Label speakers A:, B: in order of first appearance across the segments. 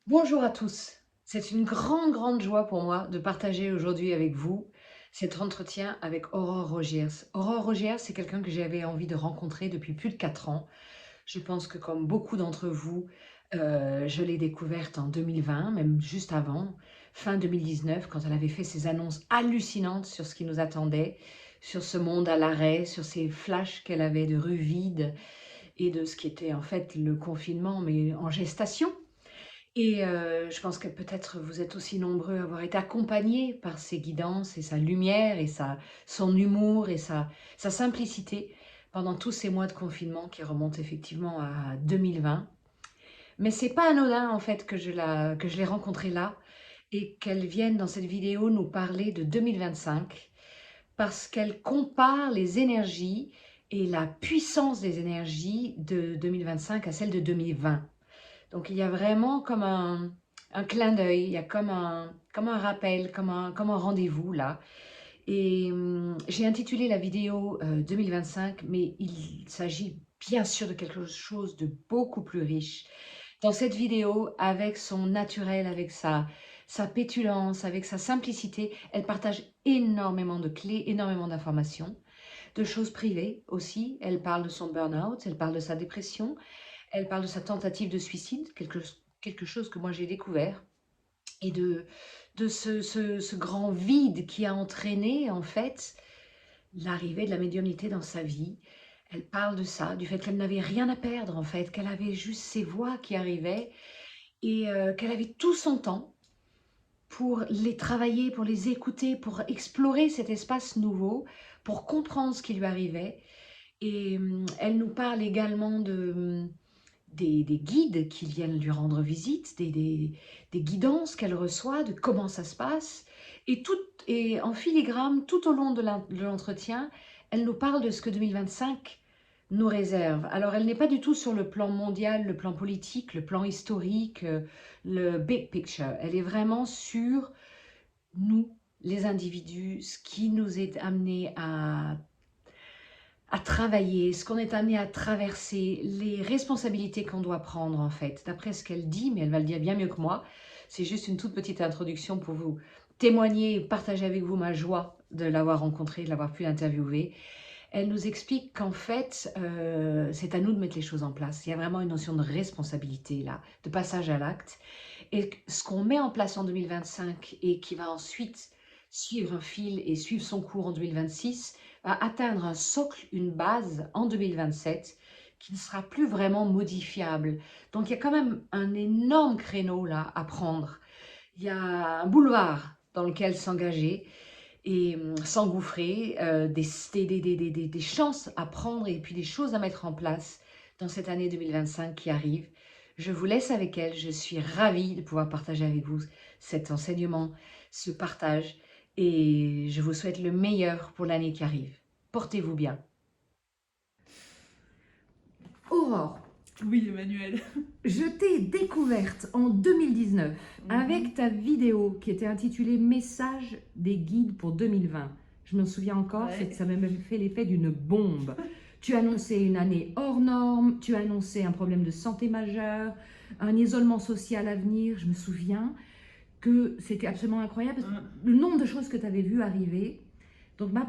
A: Bonjour à tous. C'est une grande joie pour moi de partager aujourd'hui avec vous cet entretien avec Aurore Rogiers. Aurore Rogiers, c'est quelqu'un que j'avais envie de rencontrer depuis plus de 4 ans. Je pense que comme beaucoup d'entre vous, je l'ai découverte en 2020, même juste avant, fin 2019, quand elle avait fait ses annonces hallucinantes sur ce qui nous attendait, sur ce monde à l'arrêt, sur ces flashs qu'elle avait de rues vides et de ce qui était en fait le confinement, mais en gestation. Et je pense que peut-être vous êtes aussi nombreux à avoir été accompagnés par ses guidances et sa lumière et son humour et sa simplicité pendant tous ces mois de confinement qui remontent effectivement à 2020. Mais c'est pas anodin en fait que je l'ai rencontrée là et qu'elle vienne dans cette vidéo nous parler de 2025 parce qu'elle compare les énergies et la puissance des énergies de 2025 à celle de 2020. Donc il y a vraiment comme un clin d'œil, il y a comme un rappel, comme un rendez-vous là. Et j'ai intitulé la vidéo 2025, mais il s'agit bien sûr de quelque chose de beaucoup plus riche. Dans cette vidéo, avec son naturel, avec sa pétulance, avec sa simplicité, elle partage énormément de clés, énormément d'informations, de choses privées aussi. Elle parle de son burn-out, elle parle de sa dépression, elle parle de sa tentative de suicide, quelque chose que moi j'ai découvert, et de ce grand vide qui a entraîné en fait l'arrivée de la médiumnité dans sa vie. Elle parle de ça, du fait qu'elle n'avait rien à perdre en fait, qu'elle avait juste ses voix qui arrivaient et qu'elle avait tout son temps pour les travailler, pour les écouter, pour explorer cet espace nouveau, pour comprendre ce qui lui arrivait. Et elle nous parle également des guides qui viennent lui rendre visite, des guidances qu'elle reçoit, de comment ça se passe. Et en filigrane, tout au long de l'entretien, elle nous parle de ce que 2025 nous réserve. Alors, elle n'est pas du tout sur le plan mondial, le plan politique, le plan historique, le big picture. Elle est vraiment sur nous, les individus, ce qui nous est amené à travailler, ce qu'on est amené à traverser, les responsabilités qu'on doit prendre en fait, d'après ce qu'elle dit, mais elle va le dire bien mieux que moi. C'est juste une toute petite introduction pour vous témoigner et partager avec vous ma joie de l'avoir rencontrée, de l'avoir pu l'interviewer. Elle nous explique qu'en fait, c'est à nous de mettre les choses en place. Il y a vraiment une notion de responsabilité là, de passage à l'acte. Et ce qu'on met en place en 2025 et qui va ensuite suivre un fil et suivre son cours en 2026, va atteindre un socle, une base en 2027 qui ne sera plus vraiment modifiable. Donc il y a quand même un énorme créneau là à prendre. Il y a un boulevard dans lequel s'engager et s'engouffrer, des chances à prendre et puis des choses à mettre en place dans cette année 2025 qui arrive. Je vous laisse avec elle. Je suis ravie de pouvoir partager avec vous cet enseignement, ce partage et je vous souhaite le meilleur pour l'année qui arrive. Portez-vous bien. Aurore,
B: Oui, Emmanuel.
A: je t'ai découverte en 2019 avec
B: Mhm.
A: ta vidéo qui était intitulée Message des guides pour 2020. Je me souviens encore,
B: Ouais.
A: ça m'a même fait l'effet d'une bombe. Tu annonçais une année hors norme, tu annonçais un problème de santé majeur, un isolement social à venir. Je me souviens que c'était absolument incroyable, le nombre de choses que tu avais vues arriver. Donc ma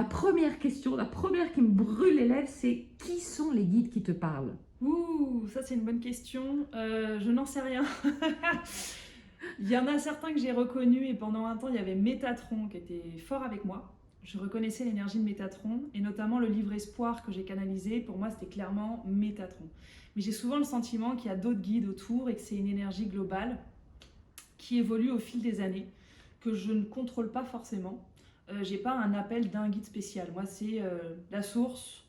A: première question, la première qui me brûle les lèvres, c'est qui sont les guides qui te parlent?
B: Ouh, ça c'est une bonne question. Je n'en sais rien. Il y en a certains que j'ai reconnus et pendant un temps il y avait Métatron qui était fort avec moi. Je reconnaissais l'énergie de Métatron et notamment le livre Espoir que j'ai canalisé. Pour moi c'était clairement Métatron. Mais j'ai souvent le sentiment qu'il y a d'autres guides autour et que c'est une énergie globale qui évolue au fil des années, que je ne contrôle pas forcément. J'ai pas un appel d'un guide spécial. Moi c'est la source.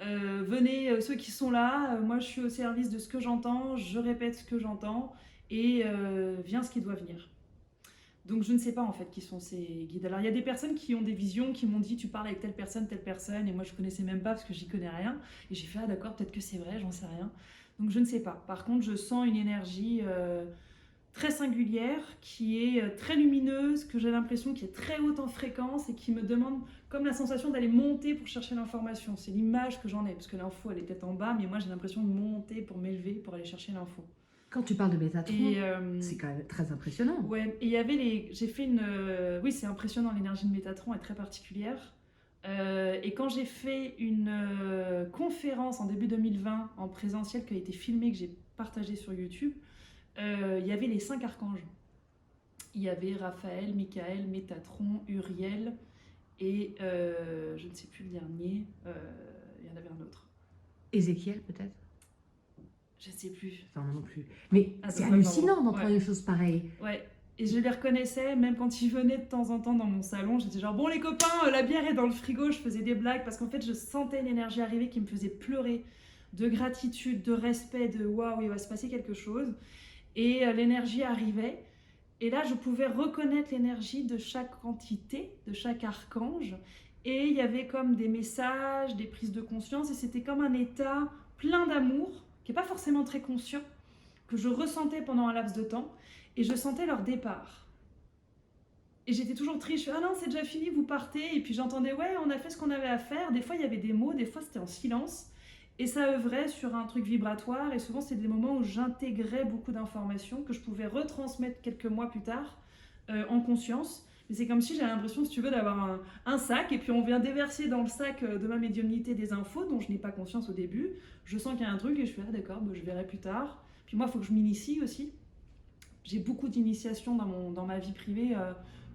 B: Venez, ceux qui sont là, moi je suis au service de ce que j'entends, je répète ce que j'entends, et vient ce qui doit venir. Donc je ne sais pas en fait qui sont ces guides. Alors il y a des personnes qui ont des visions, qui m'ont dit tu parles avec telle personne, et moi je connaissais même pas parce que j'y connais rien. Et j'ai fait ah d'accord, peut-être que c'est vrai, j'en sais rien. Donc je ne sais pas. Par contre je sens une énergie très singulière, qui est très lumineuse, que j'ai l'impression qui est très haute en fréquence et qui me demande comme la sensation d'aller monter pour chercher l'information. C'est l'image que j'en ai, parce que l'info elle est peut-être en bas, mais moi j'ai l'impression de monter pour m'élever, pour aller chercher l'info.
A: Quand tu parles de Métatron,
B: Et
A: c'est quand même très impressionnant.
B: ouais, et il y avait j'ai fait oui, c'est impressionnant, l'énergie de Métatron est très particulière. Et quand j'ai fait une conférence en début 2020 en présentiel qui a été filmée, que j'ai partagée sur YouTube, il y avait les 5 archanges. Il y avait Raphaël, Michael, Métatron, Uriel et je ne sais plus le dernier, il y en avait un autre.
A: Ézéchiel, peut-être?
B: Je ne sais plus.
A: Enfin, moi non plus. Mais
B: Ah,
A: c'est
B: ça,
A: hallucinant d'entendre
B: ouais.
A: des choses pareilles.
B: Ouais. Et je les reconnaissais, même quand ils venaient de temps en temps dans mon salon, j'étais genre, bon les copains, la bière est dans le frigo, je faisais des blagues, parce qu'en fait je sentais une énergie arriver qui me faisait pleurer, de gratitude, de respect, de waouh, il va se passer quelque chose. Et l'énergie arrivait, et là je pouvais reconnaître l'énergie de chaque entité, de chaque archange, et il y avait comme des messages, des prises de conscience, et c'était comme un état plein d'amour, qui n'est pas forcément très conscient, que je ressentais pendant un laps de temps, et je sentais leur départ. Et j'étais toujours triste, je fais, ah non, c'est déjà fini, vous partez, et puis j'entendais, ouais, on a fait ce qu'on avait à faire, des fois il y avait des mots, des fois c'était en silence, et ça œuvrait sur un truc vibratoire, et souvent c'était des moments où j'intégrais beaucoup d'informations que je pouvais retransmettre quelques mois plus tard en conscience. Mais c'est comme si j'avais l'impression, si tu veux, d'avoir un sac, et puis on vient déverser dans le sac de ma médiumnité des infos dont je n'ai pas conscience au début. Je sens qu'il y a un truc, et je fais, ah d'accord, je verrai plus tard. Puis moi, il faut que je m'initie aussi. J'ai beaucoup d'initiations dans ma vie privée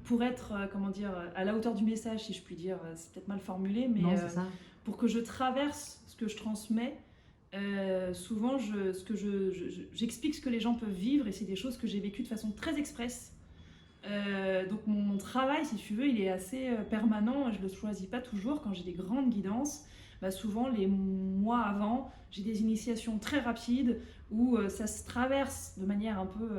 B: pour être, comment dire, à la hauteur du message, si je puis dire. C'est peut-être mal formulé, mais
A: Non, c'est ça.
B: pour que je traverse ce que je transmets, souvent, j'explique ce que les gens peuvent vivre, et c'est des choses que j'ai vécues de façon très express. Donc mon travail, si tu veux, il est assez permanent. Je ne le choisis pas toujours. Quand j'ai des grandes guidances, bah souvent les mois avant, j'ai des initiations très rapides où ça se traverse de manière un peu...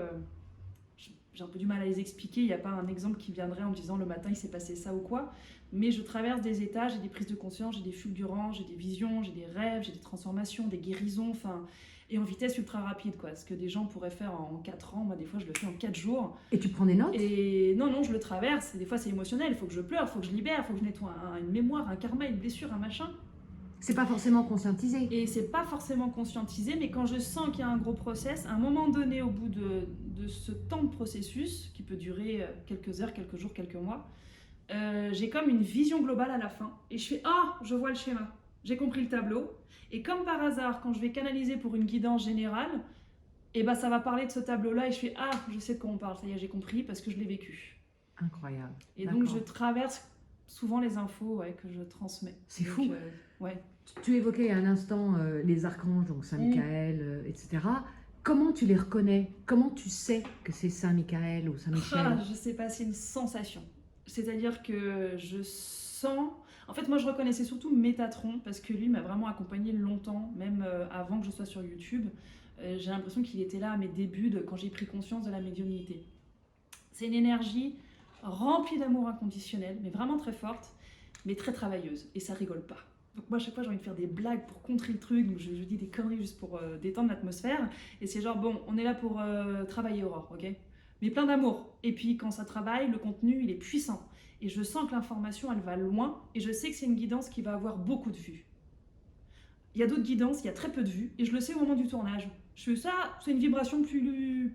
B: j'ai un peu du mal à les expliquer. Il n'y a pas un exemple qui viendrait en me disant le matin il s'est passé ça ou quoi. Mais je traverse des états, j'ai des prises de conscience, j'ai des fulgurances, j'ai des visions, j'ai des rêves, j'ai des transformations, des guérisons, enfin... Et en vitesse ultra rapide, quoi. Ce que des gens pourraient faire en 4 ans, moi des fois je le fais en 4 jours.
A: Et tu prends des notes?
B: Et non, je le traverse. Et des fois c'est émotionnel, il faut que je pleure, il faut que je libère, il faut que je nettoie une mémoire, un karma, une blessure, un machin.
A: C'est pas forcément conscientisé.
B: Et c'est pas forcément conscientisé, mais quand je sens qu'il y a un gros process, à un moment donné, au bout de ce temps de processus, qui peut durer quelques heures, quelques jours, quelques mois, j'ai comme une vision globale à la fin. Et je fais, ah, je vois le schéma, j'ai compris le tableau. Et comme par hasard, quand je vais canaliser pour une guidance générale, et ben ça va parler de ce tableau-là, et je fais, ah, je sais de quoi on parle, ça y est, j'ai compris, parce que je l'ai vécu.
A: Incroyable.
B: Et donc je traverse souvent les infos que je transmets.
A: C'est
B: donc,
A: fou.
B: Ouais.
A: Tu évoquais à un instant les archanges, donc Saint Michael, etc. Comment tu les reconnais? Comment tu sais que c'est Saint Michael ou Saint Michel?
B: Je sais pas, c'est une sensation. C'est-à-dire que je sens... En fait, moi, je reconnaissais surtout Métatron, parce que lui m'a vraiment accompagné longtemps, même avant que je sois sur YouTube. J'ai l'impression qu'il était là à mes débuts, quand j'ai pris conscience de la médiumnité. C'est une énergie remplie d'amour inconditionnel, mais vraiment très forte, mais très travailleuse, et ça rigole pas. Donc moi, à chaque fois, j'ai envie de faire des blagues pour contrer le truc, donc je dis des conneries juste pour détendre l'atmosphère, et c'est genre, bon, on est là pour travailler Aurore, ok? Mais plein d'amour. Et puis, quand ça travaille, le contenu, il est puissant. Et je sens que l'information, elle va loin, et je sais que c'est une guidance qui va avoir beaucoup de vues. Il y a d'autres guidances, il y a très peu de vues, et je le sais au moment du tournage. Je fais ça, c'est une vibration plus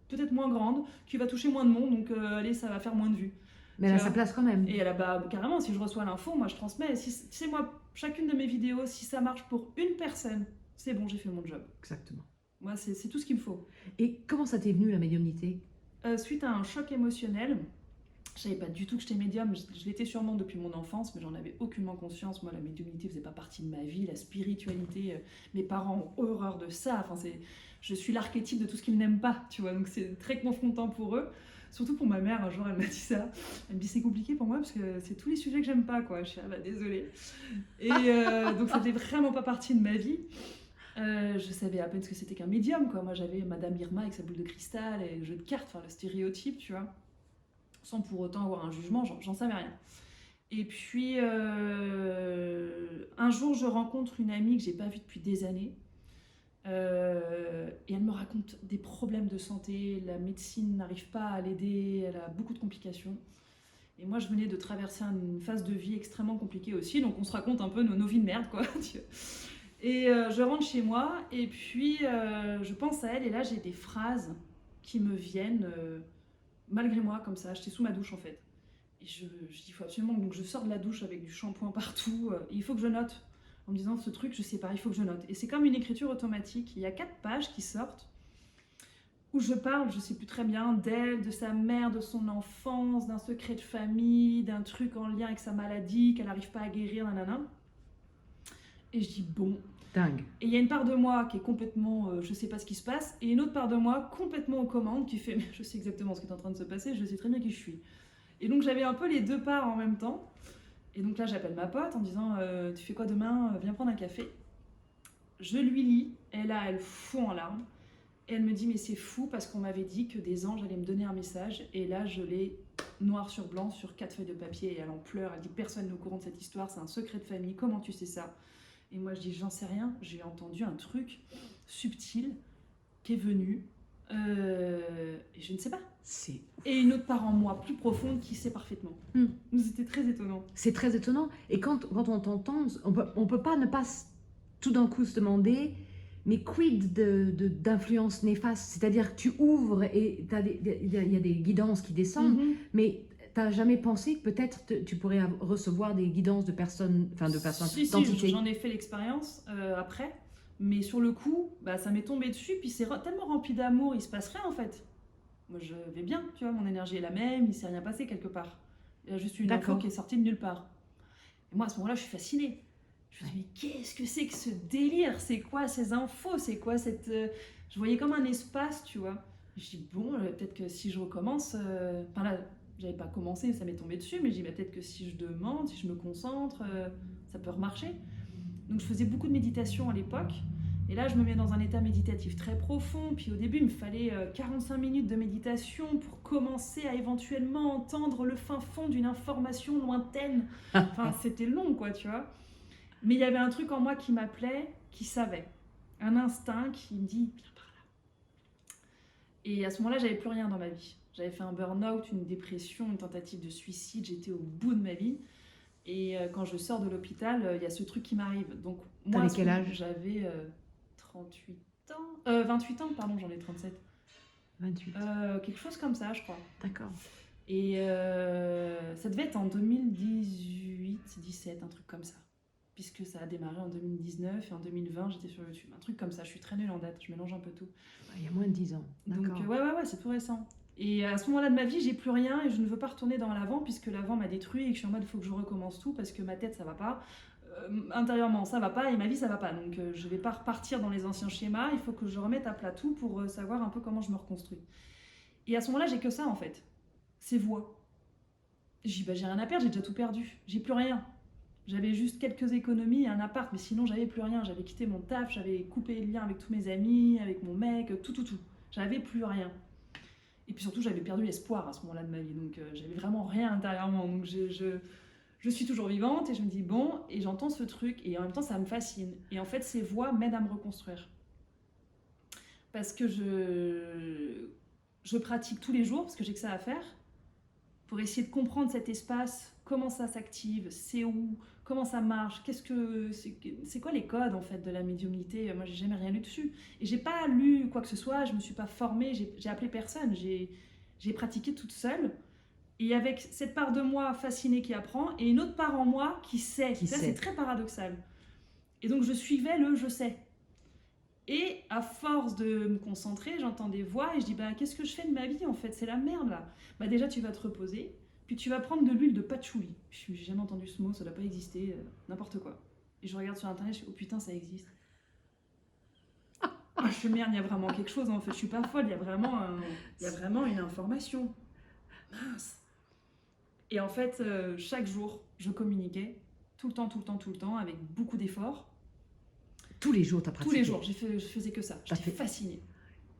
B: peut-être moins grande, qui va toucher moins de monde, donc allez, ça va faire moins de vues.
A: Mais elle a sa place quand même.
B: Et elle a, bah, carrément, si je reçois l'info, moi je transmets. Si c'est moi, chacune de mes vidéos, si ça marche pour une personne, c'est bon, j'ai fait mon job.
A: Exactement.
B: Moi, c'est tout ce qu'il me faut.
A: Et comment ça t'est venu, la médiumnité?
B: Suite à un choc émotionnel, je savais pas du tout que j'étais médium. Je l'étais sûrement depuis mon enfance, mais j'en avais aucunement conscience. Moi, la médiumnité faisait pas partie de ma vie, la spiritualité, mes parents ont horreur de ça. Enfin, je suis l'archétype de tout ce qu'ils n'aiment pas, tu vois, donc c'est très confrontant pour eux. Surtout pour ma mère, un jour elle m'a dit ça. Elle me dit c'est compliqué pour moi parce que c'est tous les sujets que j'aime pas, quoi. Je suis ah bah désolée. Et donc ça faisait vraiment pas partie de ma vie. Je savais à peine ce que c'était qu'un médium, quoi. Moi j'avais Madame Irma avec sa boule de cristal et le jeu de cartes, enfin le stéréotype, tu vois. Sans pour autant avoir un jugement, j'en savais rien. Et puis un jour je rencontre une amie que j'ai pas vue depuis des années. Et elle me raconte des problèmes de santé, la médecine n'arrive pas à l'aider, elle a beaucoup de complications. Et moi, je venais de traverser une phase de vie extrêmement compliquée aussi, donc on se raconte un peu nos vies de merde, quoi. Et je rentre chez moi et puis je pense à elle et là j'ai des phrases qui me viennent malgré moi comme ça. J'étais sous ma douche en fait. Et je dis il faut absolument donc je sors de la douche avec du shampoing partout. Et il faut que je note en me disant ce truc je sais pas, il faut que je note. Et c'est comme une écriture automatique. Il y a 4 pages qui sortent où je parle, je sais plus très bien, d'elle, de sa mère, de son enfance, d'un secret de famille, d'un truc en lien avec sa maladie qu'elle n'arrive pas à guérir, nanana. Et je dis bon.
A: Dingue.
B: Et il y a une part de moi qui est complètement, je sais pas ce qui se passe, et une autre part de moi complètement aux commandes qui fait, mais je sais exactement ce qui est en train de se passer, je sais très bien qui je suis. Et donc j'avais un peu les deux parts en même temps. Et donc là j'appelle ma pote en me disant, tu fais quoi demain? Viens prendre un café. Je lui lis, et là elle fond en larmes. Et elle me dit, mais c'est fou parce qu'on m'avait dit que des anges allaient me donner un message. Et là, je l'ai noir sur blanc sur 4 feuilles de papier. Et elle en pleure. Elle dit, personne n'est au courant de cette histoire. C'est un secret de famille. Comment tu sais ça? Et moi, je dis, j'en sais rien. J'ai entendu un truc subtil qui est venu. Et je ne sais pas.
A: C'est
B: Et une autre part en moi, plus profonde, qui sait parfaitement. C'était très étonnant.
A: C'est très étonnant. Et quand on t'entend, on peut pas ne pas tout d'un coup se demander, mais quid d'influence néfaste? C'est-à-dire que tu ouvres et il y a des guidances qui descendent, mais tu n'as jamais pensé que peut-être tu pourrais recevoir des guidances de personnes,
B: Si,
A: d'entités?
B: j'en ai fait l'expérience après. Mais sur le coup, bah, ça m'est tombé dessus. Puis c'est tellement rempli d'amour, il se passe rien en fait. Moi, je vais bien, tu vois, mon énergie est la même, il s'est rien passé quelque part. Il y a juste une info qui est sortie de nulle part. Et moi, à ce moment-là, je suis fascinée. Je me dis, mais qu'est-ce que c'est que ce délire? C'est quoi ces infos? C'est quoi cette... Je voyais comme un espace, tu vois. Je dis, bon, peut-être que si je recommence... Enfin là, j'avais pas commencé, ça m'est tombé dessus, mais je dis, bah, peut-être que si je demande, si je me concentre, ça peut remarcher. Donc je faisais beaucoup de méditation à l'époque. Et là, je me mets dans un état méditatif très profond. Puis au début, il me fallait 45 minutes de méditation pour commencer à éventuellement entendre le fin fond d'une information lointaine. Enfin, c'était long, quoi, tu vois. Mais il y avait un truc en moi qui m'appelait, qui savait. Un instinct qui me dit, viens par là. Et à ce moment-là, j'avais plus rien dans ma vie. J'avais fait un burn-out, une dépression, une tentative de suicide. J'étais au bout de ma vie. Et quand je sors de l'hôpital, il y a ce truc qui m'arrive. Donc, moi,
A: T'avais quel âge?
B: J'avais 38 ans. 28 ans, pardon, j'en ai 37.
A: 28.
B: Quelque chose comme ça, je crois.
A: D'accord.
B: Et ça devait être en 2018-17, un truc comme ça. Puisque ça a démarré en 2019 et en 2020, j'étais sur YouTube. Un truc comme ça, je suis très nulle en date, je mélange un peu tout.
A: Il y a moins de 10 ans.
B: Donc,
A: D'accord.
B: ouais, c'est tout récent. Et à ce moment-là de ma vie, j'ai plus rien et je ne veux pas retourner dans l'avant puisque l'avant m'a détruit et que je suis en mode, il faut que je recommence tout parce que ma tête, ça va pas. Intérieurement, ça va pas et ma vie, ça va pas. Donc, je vais pas repartir dans les anciens schémas. Il faut que je remette à plat tout pour savoir un peu comment je me reconstruis. Et à ce moment-là, j'ai que ça en fait. Ces voix. J'ai dit, bah, j'ai rien à perdre, j'ai déjà tout perdu. J'ai plus rien. J'avais juste quelques économies et un appart, mais sinon, j'avais plus rien. J'avais quitté mon taf, j'avais coupé le lien avec tous mes amis, avec mon mec, tout. J'avais plus rien. Et puis surtout, j'avais perdu l'espoir à ce moment-là de ma vie. Donc, j'avais vraiment rien intérieurement. Donc, je suis toujours vivante et je me dis, bon, et j'entends ce truc et en même temps, ça me fascine. Et en fait, ces voix m'aident à me reconstruire. Parce que je pratique tous les jours, parce que j'ai que ça à faire, pour essayer de comprendre cet espace, comment ça s'active, c'est où, comment ça marche, c'est quoi les codes en fait de la médiumnité. Moi, j'ai jamais rien lu dessus et j'ai pas lu quoi que ce soit, je me suis pas formée, j'ai appelé personne, j'ai pratiqué toute seule et avec cette part de moi fascinée qui apprend et une autre part en moi qui sait. Ça, c'est très paradoxal. Et donc je suivais le je sais. Et à force de me concentrer, j'entends des voix et je dis, bah, qu'est-ce que je fais de ma vie en fait? C'est la merde là. Bah, déjà, tu vas te reposer, puis tu vas prendre de l'huile de patchouli. J'ai jamais entendu ce mot, ça doit pas exister, n'importe quoi. Et je regarde sur internet, je fais, oh putain, ça existe. Ah, je fais merde, il y a vraiment quelque chose en fait, je suis pas folle, il y a vraiment une information. Mince. Et en fait, chaque jour, je communiquais, tout le temps, avec beaucoup d'efforts.
A: Tous les jours, tu as pratiqué?
B: Tous les jours, je faisais que ça. J'étais fascinée.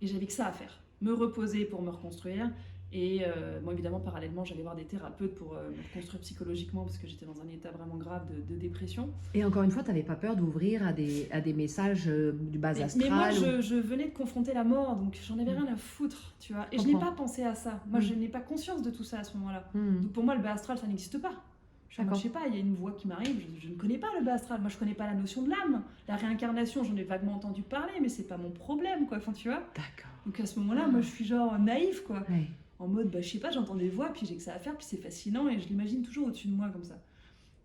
B: Et j'avais que ça à faire. Me reposer pour me reconstruire. Et bon, évidemment, parallèlement, j'allais voir des thérapeutes pour me reconstruire psychologiquement parce que j'étais dans un état vraiment grave de dépression.
A: Et encore une fois, tu n'avais pas peur d'ouvrir à des messages du bas astral?
B: Mais moi, je venais de confronter la mort, donc j'en avais rien à foutre, tu vois. Et je n'ai pas pensé à ça. Moi, je n'ai pas conscience de tout ça à ce moment-là. Donc pour moi, le bas astral, ça n'existe pas. Je suis en mode, je sais pas, il y a une voix qui m'arrive, je ne connais pas le bas astral, moi je connais pas la notion de l'âme. La réincarnation, j'en ai vaguement entendu parler, mais c'est pas mon problème, quoi. Enfin, tu vois.
A: D'accord.
B: Donc à ce moment-là, moi je suis genre naïve, quoi.
A: Ouais.
B: En mode, bah, je sais pas, j'entends des voix, puis j'ai que ça à faire, puis c'est fascinant, et je l'imagine toujours au-dessus de moi comme ça.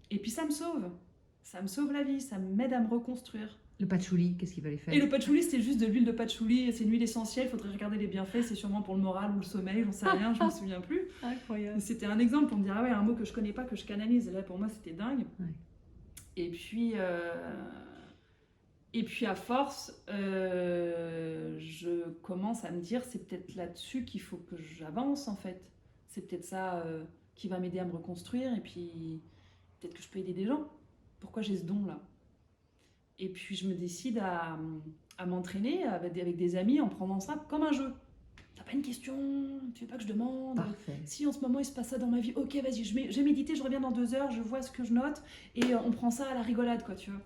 B: Et puis ça me sauve. Ça me sauve la vie, ça m'aide à me reconstruire.
A: Le patchouli, qu'est-ce qu'il fallait faire?
B: Et le patchouli, c'était juste de l'huile de patchouli, c'est une huile essentielle, faudrait regarder les bienfaits, c'est sûrement pour le moral ou le sommeil, j'en sais rien, je me souviens plus.
A: Incroyable.
B: C'était un exemple pour me dire, ah ouais, un mot que je connais pas, que je canalise, et là pour moi c'était dingue.
A: Ouais.
B: Et puis à force, je commence à me dire, c'est peut-être là-dessus qu'il faut que j'avance en fait. C'est peut-être ça qui va m'aider à me reconstruire, et puis peut-être que je peux aider des gens. Pourquoi j'ai ce don-là? Et puis je me décide à m'entraîner avec des amis en prenant ça comme un jeu. T'as pas une question? Tu veux pas que je demande?
A: Parfait.
B: Si en ce moment il se passe ça dans ma vie, ok, vas-y, j'ai médité, je reviens dans 2 heures, je vois ce que je note et on prend ça à la rigolade, quoi, tu vois.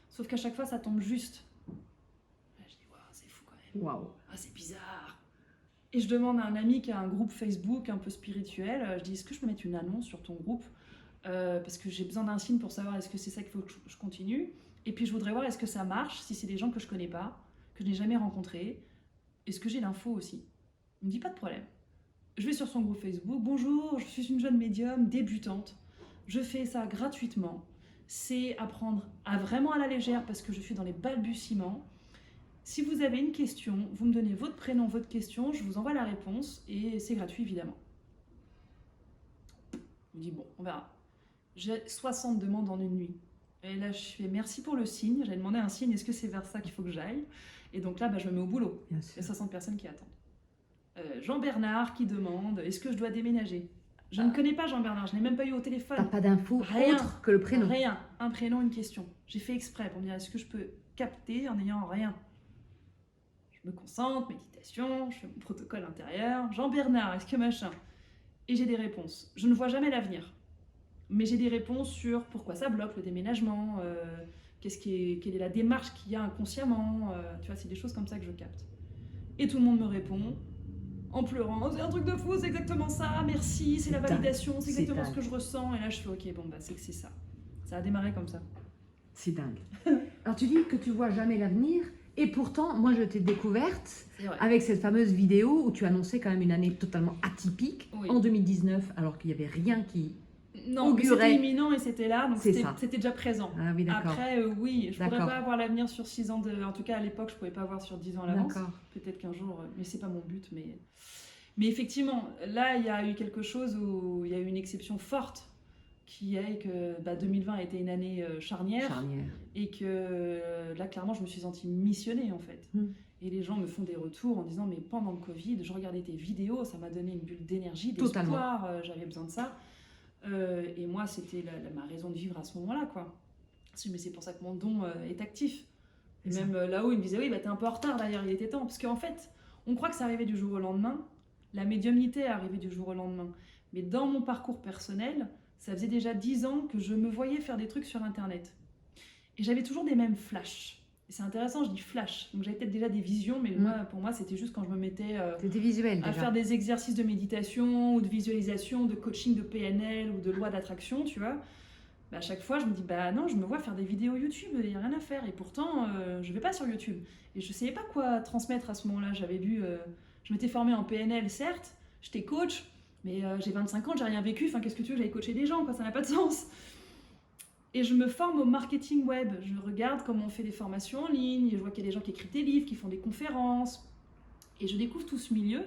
B: Sauf qu'à chaque fois ça tombe juste. Là, je dis, waouh, c'est fou quand même.
A: Waouh.
B: Ah, c'est bizarre. Et je demande à un ami qui a un groupe Facebook un peu spirituel, je dis, est-ce que je peux mettre une annonce sur ton groupe? Parce que j'ai besoin d'un signe pour savoir est-ce que c'est ça qu'il faut que je continue. Et puis je voudrais voir est-ce que ça marche, si c'est des gens que je connais pas, que je n'ai jamais rencontrés. Est-ce que j'ai l'info aussi? Il me dit pas de problème. Je vais sur son groupe Facebook. Bonjour, je suis une jeune médium débutante. Je fais ça gratuitement. C'est apprendre vraiment à la légère parce que je suis dans les balbutiements. Si vous avez une question, vous me donnez votre prénom, votre question, je vous envoie la réponse et c'est gratuit évidemment. Je me dis bon, on verra. J'ai 60 demandes en une nuit. Et là, je fais merci pour le signe. J'avais demandé un signe, est-ce que c'est vers ça qu'il faut que j'aille? Et donc là, je me mets au boulot.
A: Bien
B: Il y
A: sûr.
B: a 60 personnes qui attendent. Jean-Bernard qui demande, est-ce que je dois déménager? Je ne connais pas Jean-Bernard, je n'ai même pas eu au
A: T'as
B: téléphone.
A: pas d'infos
B: Rien.
A: autre que le prénom?
B: Rien. Un prénom, une question. J'ai fait exprès pour me dire, est-ce que je peux capter en n'ayant rien? Je me concentre, méditation, je fais mon protocole intérieur. Jean-Bernard, est-ce que machin? Et j'ai des réponses. Je ne vois jamais l'avenir. Mais j'ai des réponses sur pourquoi ça bloque le déménagement, quelle est la démarche qu'il y a inconsciemment, tu vois, c'est des choses comme ça que je capte. Et tout le monde me répond en pleurant, c'est un truc de fou, c'est exactement ça, merci, c'est la validation, c'est exactement ce que je ressens. Et là je fais ok, bon bah c'est que c'est ça. Ça a démarré comme ça.
A: C'est dingue. Alors tu dis que tu vois jamais l'avenir, et pourtant, moi je t'ai découverte avec cette fameuse vidéo où tu annonçais quand même une année totalement atypique,
B: Oui.
A: en 2019, alors qu'il n'y avait rien qui...
B: Non, mais
A: augurait.
B: c'était imminent et c'était là, donc
A: C'est ça.
B: c'était déjà présent.
A: Ah oui, d'accord.
B: Après, oui, je pourrais
A: D'accord.
B: pas avoir l'avenir sur 6 ans, en tout cas à l'époque, je pouvais pas avoir sur 10 ans à l'avance.
A: D'accord.
B: Peut-être qu'un jour, mais c'est pas mon but. Mais effectivement, là, il y a eu quelque chose où il y a eu une exception forte qui est que 2020 a été une année charnière.
A: Charnière.
B: Et que là, clairement, je me suis sentie missionnée en fait. Et les gens me font des retours en disant, mais pendant le Covid, je regardais tes vidéos, ça m'a donné une bulle d'énergie, d'espoir, j'avais besoin de ça. Et moi, c'était ma raison de vivre à ce moment-là, quoi. Mais c'est pour ça que mon don est actif. Et même là-haut, il me disait, oui, t'es un peu en retard d'ailleurs, il était temps. Parce qu'en fait, on croit que ça arrivait du jour au lendemain. La médiumnité est arrivée du jour au lendemain. Mais dans mon parcours personnel, ça faisait déjà 10 ans que je me voyais faire des trucs sur Internet. Et j'avais toujours des mêmes flashs. Et c'est intéressant, je dis flash. Donc j'avais peut-être déjà des visions, mais pour moi, c'était juste quand je me mettais
A: C'était visuel,
B: à faire des exercices de méditation ou de visualisation, de coaching de PNL ou de loi d'attraction, tu vois. À chaque fois, je me dis, non, je me vois faire des vidéos YouTube, il n'y a rien à faire. Et pourtant, je ne vais pas sur YouTube. Et je ne savais pas quoi transmettre à ce moment-là. J'avais vu, je m'étais formée en PNL, certes, j'étais coach, mais j'ai 25 ans, j'ai rien vécu. Enfin, qu'est-ce que tu veux, j'allais coacher des gens, quoi, ça n'a pas de sens. Et je me forme au marketing web. Je regarde comment on fait des formations en ligne. Je vois qu'il y a des gens qui écrivent des livres, qui font des conférences. Et je découvre tout ce milieu.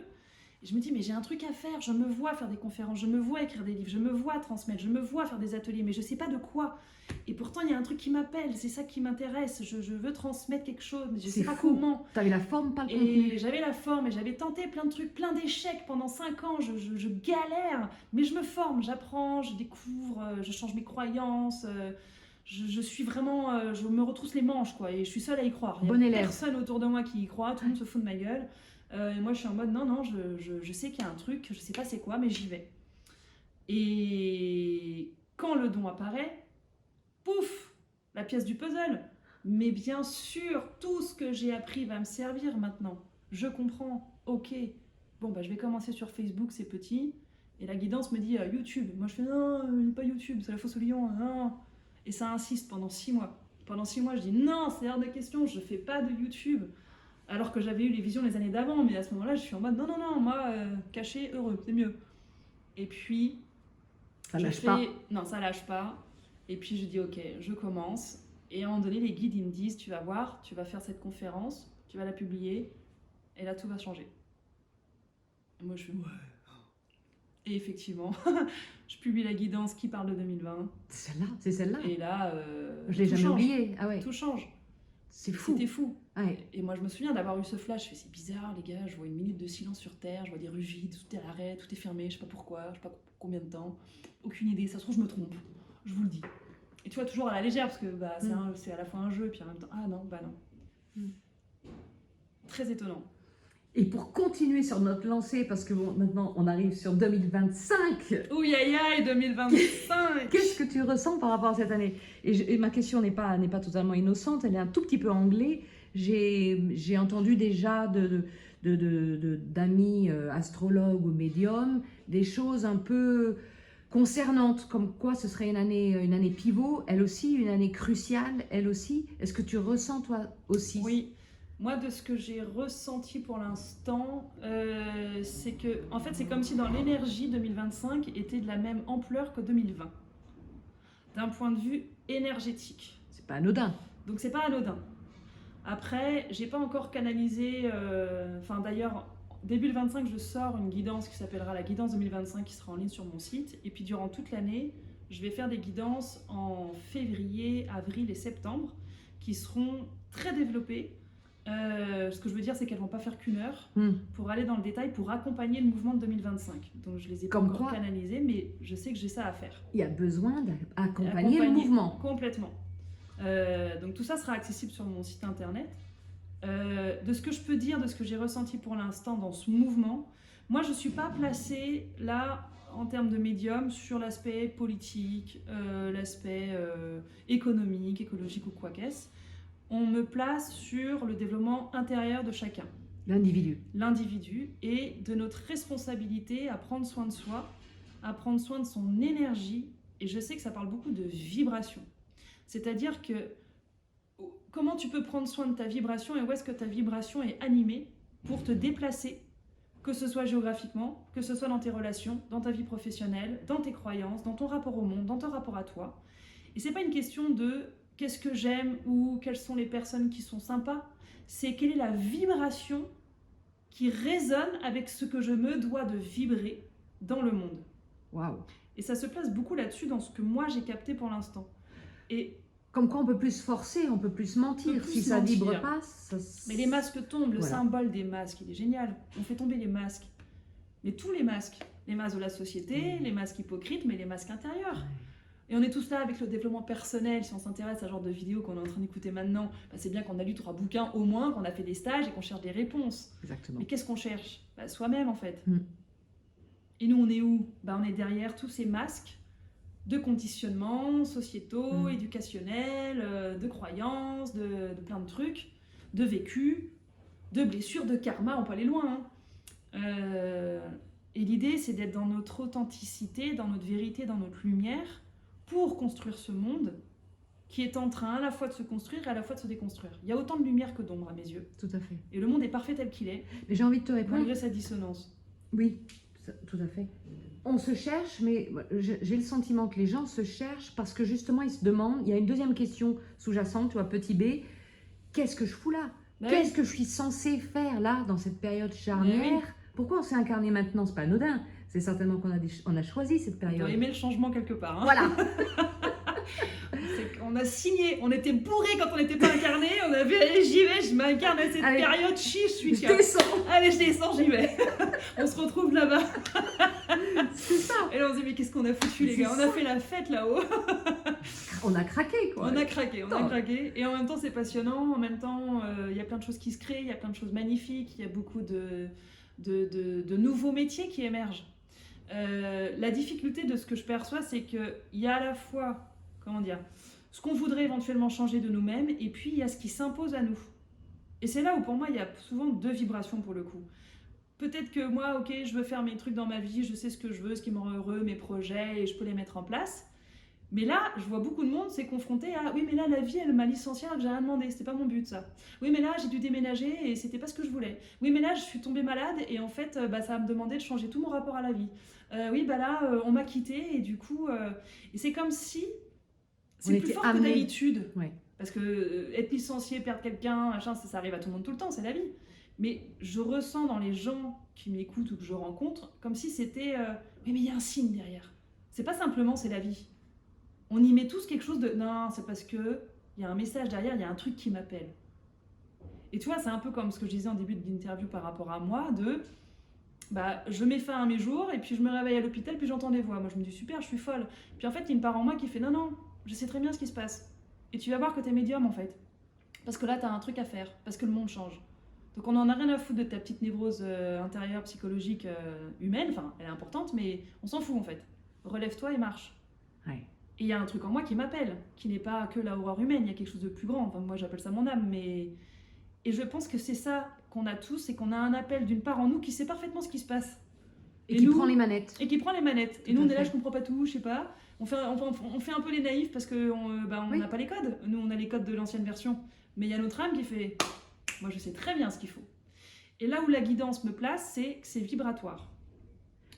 B: Et je me dis, mais j'ai un truc à faire. Je me vois faire des conférences. Je me vois écrire des livres. Je me vois transmettre. Je me vois faire des ateliers. Mais je ne sais pas de quoi. Et pourtant, il y a un truc qui m'appelle. C'est ça qui m'intéresse. Je veux transmettre quelque chose. Mais je ne sais pas comment.
A: Tu avais la forme, pas le contenu.
B: Et j'avais la forme. Et j'avais tenté plein de trucs, plein d'échecs pendant 5 ans. Je galère. Mais je me forme. J'apprends. Je découvre. Je change mes croyances. Je suis vraiment, je me retrousse les manches, quoi, et je suis seule à y croire. Il n'y a personne autour de moi qui y croit, tout le monde se fout de ma gueule. Et moi, je suis en mode, non, je sais qu'il y a un truc, je sais pas c'est quoi, mais j'y vais. Et quand le don apparaît, pouf, la pièce du puzzle. Mais bien sûr, tout ce que j'ai appris va me servir maintenant. Je comprends, ok. Bon, je vais commencer sur Facebook, c'est petit. Et la guidance me dit YouTube. Moi je fais non, pas YouTube, c'est la fosse au lion, non. Et ça insiste pendant 6 mois. Pendant 6 mois, je dis non, c'est hors de question, je fais pas de YouTube. Alors que j'avais eu les visions les années d'avant, mais à ce moment-là, je suis en mode non, non, non, moi, caché, heureux, c'est mieux. Et puis,
A: Ça lâche pas.
B: Non, ça lâche pas. Et puis je dis ok, je commence. Et à un moment donné, les guides, ils me disent, tu vas voir, tu vas faire cette conférence, tu vas la publier, et là, tout va changer. Et moi, je fais ouais. Et effectivement, je publie la guidance qui parle de 2020.
A: C'est celle-là.
B: Et là,
A: je l'ai
B: tout
A: jamais
B: change.
A: oublié. Ah ouais.
B: Tout change.
A: C'est fou.
B: C'était fou.
A: Ouais.
B: Et moi, je me souviens d'avoir eu ce flash. Je fais, c'est bizarre, les gars. Je vois une minute de silence sur Terre. Je vois des rues vides. Tout est à l'arrêt. Tout est fermé. Je sais pas pourquoi. Je sais pas combien de temps. Aucune idée. Ça se trouve, je me trompe. Je vous le dis. Et tu vois, toujours à la légère, parce que bah, c'est à la fois un jeu. Et puis en même temps, ah non, bah non. Très étonnant.
A: Et pour continuer sur notre lancée, parce que bon, maintenant on arrive sur 2025.
B: Ouh aïe aïe, 2025.
A: Qu'est-ce que tu ressens par rapport à cette année? Et ma question n'est pas totalement innocente, elle est un tout petit peu anglais. J'ai entendu déjà d'amis astrologues ou médiums des choses un peu concernantes, comme quoi ce serait une année pivot, elle aussi, une année cruciale, elle aussi. Est-ce que tu ressens toi aussi?
B: Oui. Moi, de ce que j'ai ressenti pour l'instant, c'est que, en fait, c'est comme si dans l'énergie 2025 était de la même ampleur que 2020, d'un point de vue énergétique.
A: C'est pas anodin.
B: Donc, c'est pas anodin. Après, j'ai pas encore canalisé. D'ailleurs, début le 25, je sors une guidance qui s'appellera la guidance 2025 qui sera en ligne sur mon site. Et puis, durant toute l'année, je vais faire des guidances en février, avril et septembre qui seront très développées. Ce que je veux dire, c'est qu'elles vont pas faire qu'une heure pour aller dans le détail, pour accompagner le mouvement de 2025. Donc je les ai pas encore canalisées, mais je sais que j'ai ça à faire.
A: Il y a besoin d'accompagner le mouvement.
B: Complètement. Donc tout ça sera accessible sur mon site internet. De ce que je peux dire, de ce que j'ai ressenti pour l'instant dans ce mouvement, moi je suis pas placée là en termes de médium sur l'aspect politique, l'aspect économique, écologique ou quoi qu'est-ce. On me place sur le développement intérieur de chacun. L'individu et de notre responsabilité à prendre soin de soi, à prendre soin de son énergie. Et je sais que ça parle beaucoup de vibration. C'est-à-dire que comment tu peux prendre soin de ta vibration et où est-ce que ta vibration est animée pour te déplacer, que ce soit géographiquement, que ce soit dans tes relations, dans ta vie professionnelle, dans tes croyances, dans ton rapport au monde, dans ton rapport à toi. Et c'est pas une question de qu'est-ce que j'aime ou quelles sont les personnes qui sont sympas, c'est quelle est la vibration qui résonne avec ce que je me dois de vibrer dans le monde.
A: Waouh.
B: Et ça se place beaucoup là-dessus dans ce que moi j'ai capté pour l'instant. Et
A: comme quoi on peut plus se forcer, on peut plus mentir. Si ça vibre pas, ça...
B: Mais les masques tombent, le symbole des masques, il est génial. On fait tomber les masques. Mais tous les masques de la société, les masques hypocrites, mais les masques intérieurs. Et on est tous là avec le développement personnel. Si on s'intéresse à ce genre de vidéos qu'on est en train d'écouter maintenant, c'est bien qu'on a lu 3 bouquins au moins, qu'on a fait des stages et qu'on cherche des réponses.
A: Exactement.
B: Mais qu'est-ce qu'on cherche? Soi-même en fait. Et nous, on est où? On est derrière tous ces masques de conditionnements sociétaux, éducationnels, de croyances, de plein de trucs, de vécus, de blessures, de karma, on peut aller loin. Et l'idée, c'est d'être dans notre authenticité, dans notre vérité, dans notre lumière, pour construire ce monde qui est en train à la fois de se construire et à la fois de se déconstruire. Il y a autant de lumière que d'ombre à mes yeux.
A: Tout à fait.
B: Et le monde est parfait tel qu'il est.
A: Mais j'ai envie de te répondre.
B: Malgré sa dissonance.
A: Oui, tout à fait. On se cherche, mais j'ai le sentiment que les gens se cherchent parce que justement, ils se demandent, il y a une deuxième question sous-jacente, tu vois, petit b, qu'est-ce que je fous là? Qu'est-ce que je suis censée faire là, dans cette période charnière? Pourquoi on s'est incarné maintenant? C'est pas anodin. C'est certainement qu'on a choisi cette période.
B: On doit aimer le changement quelque part. Hein.
A: Voilà.
B: On a signé, on était bourrés quand on n'était pas incarné, on avait allez j'y vais, je m'incarne à cette période, je descends. Allez je descends, j'y vais. On se retrouve là-bas.
A: C'est ça.
B: Et là on se dit mais qu'est-ce qu'on a foutu les gars, on a fait la fête là-haut.
A: On a craqué quoi.
B: On a craqué. Et en même temps c'est passionnant, en même temps il y a plein de choses qui se créent, il y a plein de choses magnifiques, il y a beaucoup de nouveaux métiers qui émergent. La difficulté de ce que je perçois, c'est qu'il y a à la fois, ce qu'on voudrait éventuellement changer de nous-mêmes, et puis il y a ce qui s'impose à nous. Et c'est là où pour moi il y a souvent 2 vibrations pour le coup. peut-être que moi, ok, je veux faire mes trucs dans ma vie, je sais ce que je veux, ce qui me rend heureux, mes projets, et je peux les mettre en place. Mais là, je vois beaucoup de monde s'est confronté à oui, mais là, la vie, elle m'a licencié alors que j'ai rien demandé, c'était pas mon but ça. Oui, mais là, j'ai dû déménager et c'était pas ce que je voulais. Oui, mais là, je suis tombée malade et en fait, bah, ça va me demander de changer tout mon rapport à la vie. Oui, bah là, on m'a quitté et du coup, et c'est comme si
A: On
B: c'est plus
A: était
B: fort que
A: amenés.
B: d'habitude.
A: Ouais.
B: Parce que être licencié, perdre quelqu'un, machin, ça arrive à tout le monde tout le temps, c'est la vie. Mais je ressens dans les gens qui m'écoutent ou que je rencontre comme si c'était oui, mais il y a un signe derrière. C'est pas simplement c'est la vie. On y met tous quelque chose de non, c'est parce que il y a un message derrière, il y a un truc qui m'appelle. Et tu vois, c'est un peu comme ce que je disais en début de l'interview par rapport à moi, de bah, je mets fin à mes jours et puis je me réveille à l'hôpital puis j'entends des voix. Moi je me dis super, je suis folle. Puis en fait, il y a une part en moi qui fait non, non, je sais très bien ce qui se passe. Et tu vas voir que t'es médium en fait. Parce que là, t'as un truc à faire, parce que le monde change. Donc on en a rien à foutre de ta petite névrose intérieure, psychologique, humaine, enfin elle est importante, mais on s'en fout en fait. Relève-toi et marche.
A: Ouais.
B: Et il y a un truc en moi qui m'appelle, qui n'est pas que la horreur humaine, il y a quelque chose de plus grand. Enfin, moi, j'appelle ça mon âme, mais... Et je pense que c'est ça qu'on a tous, c'est qu'on a un appel d'une part en nous qui sait parfaitement ce qui se passe.
A: Et qui
B: nous,
A: prend les manettes.
B: Et qui prend les manettes.
A: Tout
B: Et nous,
A: à
B: on est là,
A: fait.
B: je comprends pas tout, je sais pas. On fait un peu les naïfs parce qu'on n'a
A: Oui.
B: pas les codes. Nous, on a les codes de l'ancienne version. Mais il y a notre âme qui fait, moi, je sais très bien ce qu'il faut. Et là où la guidance me place, c'est que c'est vibratoire.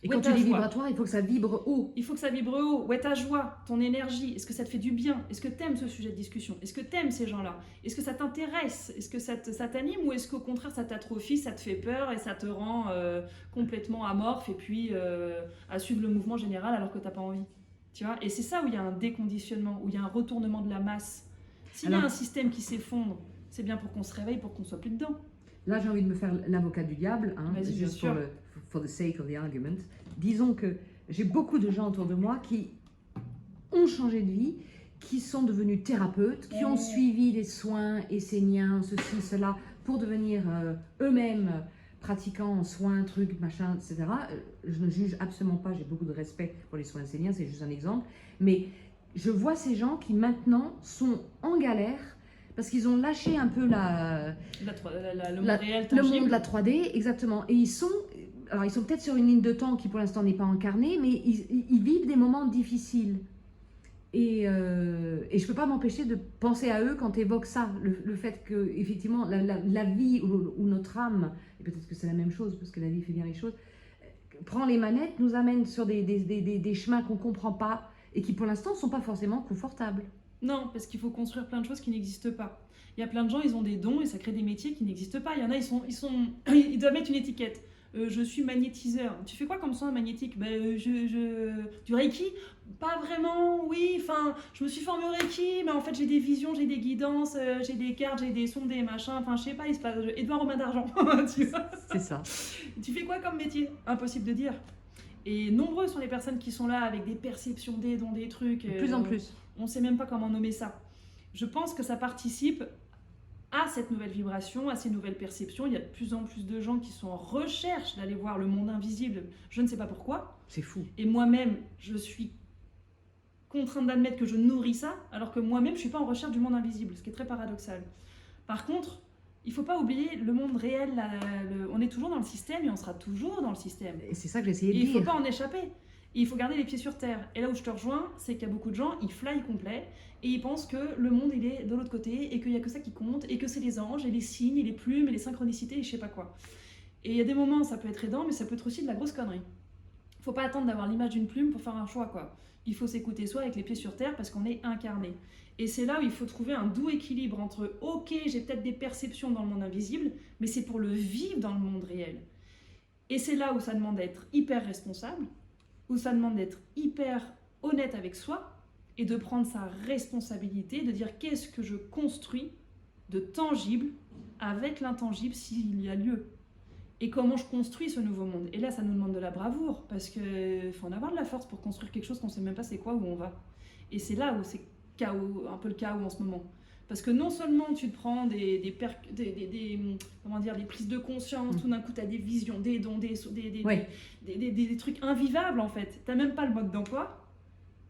A: Et
B: Ouais,
A: quand tu
B: ta
A: dis
B: joie.
A: vibratoire, il faut que ça vibre haut.
B: Il faut que ça vibre haut. Ouais, ta joie, ton énergie, est-ce que ça te fait du bien? Est-ce que t'aimes ce sujet de discussion? Est-ce que t'aimes ces gens-là? Est-ce que ça t'intéresse? Est-ce que ça t'anime ou est-ce qu'au contraire ça t'atrophie, ça te fait peur et ça te rend complètement amorphe et puis à suivre le mouvement général alors que t'as pas envie? Tu vois? Et c'est ça où il y a un déconditionnement, où il y a un retournement de la masse. S'il y a
A: Alors-
B: un système qui s'effondre, c'est bien pour qu'on se réveille, pour qu'on soit plus dedans.
A: Là, j'ai envie de me faire l'avocat du diable, hein,
B: Vas-y, bien
A: juste
B: sûr.
A: for the sake of the argument. Disons que j'ai beaucoup de gens autour de moi qui ont changé de vie, qui sont devenus thérapeutes, qui ont suivi les soins esséniens, ceci, cela, pour devenir eux-mêmes pratiquants en soins, trucs, machin, etc. Je ne juge absolument pas, j'ai beaucoup de respect pour les soins esséniens, c'est juste un exemple. Mais je vois ces gens qui maintenant sont en galère parce qu'ils ont lâché un peu
B: Le monde réel,
A: le
B: tangible.
A: monde de la 3D, exactement. Et ils sont peut-être sur une ligne de temps qui pour l'instant n'est pas incarnée, mais ils vivent des moments difficiles. Et je ne peux pas m'empêcher de penser à eux quand tu évoques ça, le fait que effectivement la vie ou notre âme, et peut-être que c'est la même chose parce que la vie fait bien les choses, prend les manettes, nous amène sur des chemins qu'on ne comprend pas et qui pour l'instant ne sont pas forcément confortables.
B: Non, parce qu'il faut construire plein de choses qui n'existent pas. Il y a plein de gens, ils ont des dons et ça crée des métiers qui n'existent pas. Il y en a, ils doivent mettre une étiquette. Je suis magnétiseur. Tu fais quoi comme soin magnétique? Du Reiki? Pas vraiment, oui. Enfin, je me suis formée au Reiki, mais en fait, j'ai des visions, j'ai des guidances, j'ai des cartes, j'ai des sons, des machins. Enfin, je sais pas, il se passe. Édouard Romain d'Argent, tu vois.
A: C'est ça.
B: Tu fais quoi comme métier? Impossible de dire. Et nombreux sont les personnes qui sont là avec des perceptions, des dons, des trucs.
A: De plus en plus.
B: On ne sait même pas comment nommer ça. Je pense que ça participe à cette nouvelle vibration, à ces nouvelles perceptions. Il y a de plus en plus de gens qui sont en recherche d'aller voir le monde invisible. Je ne sais pas pourquoi.
A: C'est fou.
B: Et moi-même, je suis contrainte d'admettre que je nourris ça, alors que moi-même, je ne suis pas en recherche du monde invisible, ce qui est très paradoxal. Par contre, il ne faut pas oublier le monde réel. On est toujours dans le système et on sera toujours dans le système.
A: Et c'est ça que j'essayais de
B: Et il ne
A: dire.
B: faut pas en échapper. Et il faut garder les pieds sur terre. Et là où je te rejoins, c'est qu'il y a beaucoup de gens, ils fly complet et ils pensent que le monde il est de l'autre côté et qu'il n'y a que ça qui compte et que c'est les anges et les signes et les plumes et les synchronicités et je sais pas quoi. Et il y a des moments, ça peut être aidant, mais ça peut être aussi de la grosse connerie. Faut pas attendre d'avoir l'image d'une plume pour faire un choix, quoi. Il faut s'écouter soi avec les pieds sur terre parce qu'on est incarné. Et c'est là où il faut trouver un doux équilibre entre « Ok, j'ai peut-être des perceptions dans le monde invisible, mais c'est pour le vivre dans le monde réel. » Et c'est là où ça demande d'être hyper responsable, où ça demande d'être hyper honnête avec soi et de prendre sa responsabilité, de dire qu'est-ce que je construis de tangible avec l'intangible s'il y a lieu. Et comment je construis ce nouveau monde. Et là, ça nous demande de la bravoure, parce qu'il faut en avoir de la force pour construire quelque chose qu'on ne sait même pas c'est quoi, où on va. Et c'est là où c'est un peu le chaos en ce moment. Parce que non seulement tu te prends des prises de conscience, tout d'un coup tu as des visions, des dons, des trucs invivables en fait. Tu n'as même pas le mode d'emploi.